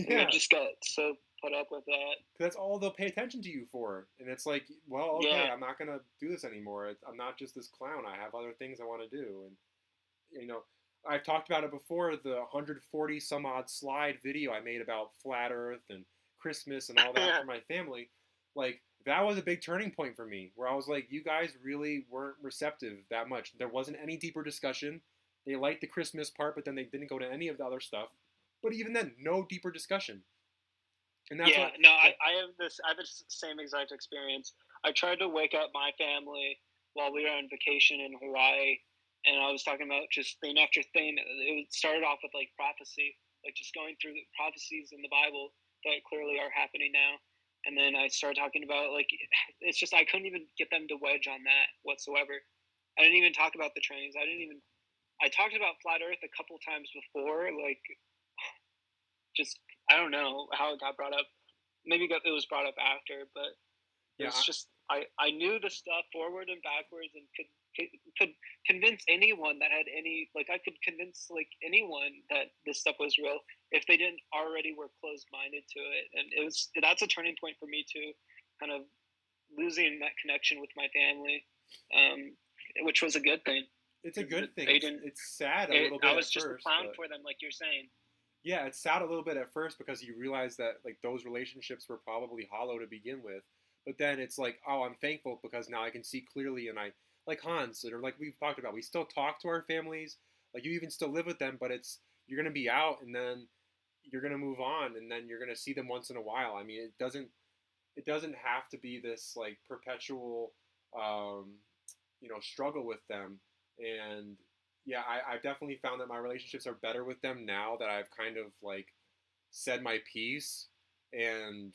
and I Yeah, just got so put up with that. that's all they'll pay attention to you for, and it's like, well, okay, Yeah, I'm not gonna do this anymore. I'm not just this clown. I have other things I want to do, and I've talked about it before, the 140 some odd slide video I made about flat Earth and Christmas and all that Yeah. for my family. Like, that was a big turning point for me where I was like, you guys really weren't receptive that much. There wasn't any deeper discussion. They liked the Christmas part, but then they didn't go to any of the other stuff. But even then, no deeper discussion. And that's Yeah, what. no, I have this. I have the same exact experience. I tried to wake up my family while we were on vacation in Hawaii, and I was talking about just thing after thing. It started off with like prophecy, like just going through the prophecies in the Bible that clearly are happening now. And then I started talking about like it's just I couldn't even get them to wedge on that whatsoever. I didn't even talk about the trainings. I talked about flat Earth a couple times before, like just I don't know how it got brought up. Maybe it was brought up after, but it Yeah, was just I knew the stuff forward and backwards and could convince anyone that had any like I could convince like anyone that this stuff was real if they didn't already were closed minded to it. And that's a turning point for me too, kind of losing that connection with my family, which was a good thing. it's a good thing. They didn't. It's sad a little bit I was at just a first, clown but for them, like you're saying. yeah, it's sad a little bit at first because you realize that like those relationships were probably hollow to begin with. But then it's like, oh, I'm thankful because now I can see clearly, and I like Hans, or like we've talked about, we still talk to our families. Like you even still live with them, but it's you're gonna be out, and then you're gonna move on, and then you're gonna see them once in a while. I mean, it doesn't have to be this like perpetual, um, struggle with them. And yeah, I've definitely found that my relationships are better with them now that I've kind of like said my piece, and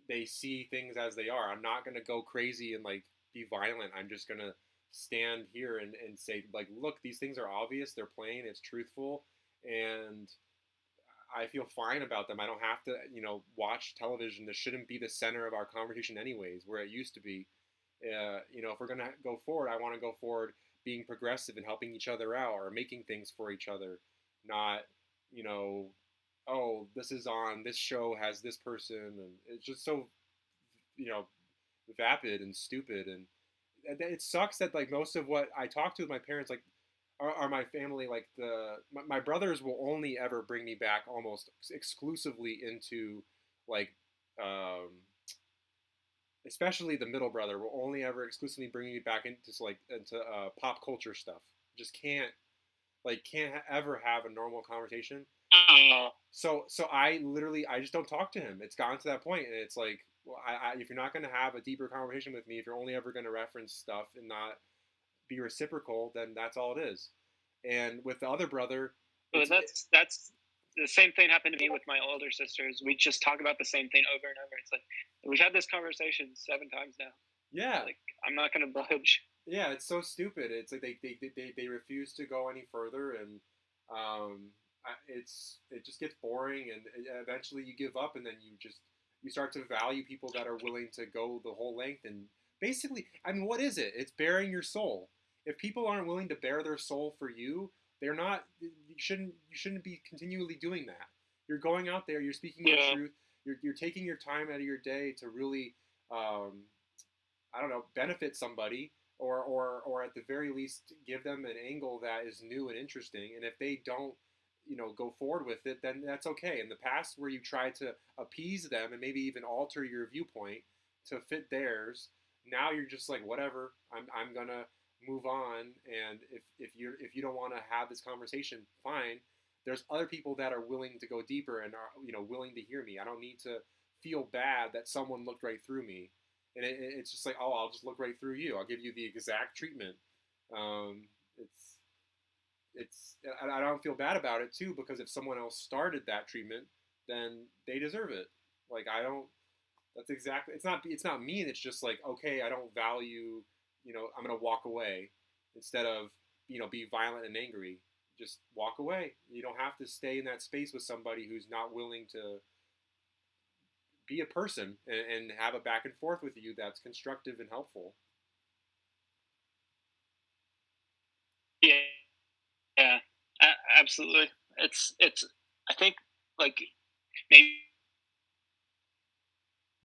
they see things as they are. I'm not gonna go crazy and like be violent. I'm just gonna stand here and say like, look, these things are obvious. They're plain. It's truthful, and I feel fine about them. I don't have to, watch television. This shouldn't be the center of our conversation, anyways, where it used to be. If we're gonna go forward, I want to go forward being progressive and helping each other out or making things for each other, not, you know, oh, this is on this show has this person, and it's just so, you know, vapid and stupid, and it sucks that like most of what I talk to with my parents like are my family like my brothers will only ever bring me back almost exclusively into like um, especially the middle brother will only ever exclusively bring me back into pop culture stuff. Just can't ever have a normal conversation. Oh, So I just don't talk to him. It's gotten to that point, and it's like, well, if you're not going to have a deeper conversation with me, if you're only ever going to reference stuff and not be reciprocal, then that's all it is. And with the other brother, so it's that's the same thing happened to me with my older sisters. We just talk about the same thing over and over. It's like we've had this conversation 7 times now. yeah, Like I'm not gonna budge. yeah, it's so stupid. It's like they refuse to go any further, and it just gets boring, and eventually you give up, and then you start to value people that are willing to go the whole length. And basically, I mean, what is it? It's bearing your soul. If people aren't willing to bear their soul for you, they're not. You shouldn't be continually doing that. You're going out there. You're speaking your Yeah, truth. You're taking your time out of your day to really. Um, I don't know, benefit somebody, or at the very least give them an angle that is new and interesting. And if they don't, go forward with it, then that's okay. In the past, where you try to appease them and maybe even alter your viewpoint to fit theirs, now you're just like, whatever. I'm gonna move on. And if you don't want to have this conversation, fine. There's other people that are willing to go deeper and are willing to hear me. I don't need to feel bad that someone looked right through me, and it's just like, oh, I'll just look right through you. I'll give you the exact treatment. Um, it's I don't feel bad about it too, because if someone else started that treatment, then they deserve it. Like I don't. That's exactly. It's not mean. It's just like, okay, I don't value. I'm gonna walk away instead of be violent and angry. Just walk away. You don't have to stay in that space with somebody who's not willing to be a person and have a back and forth with you that's constructive and helpful. yeah, yeah, absolutely. It's. I think like maybe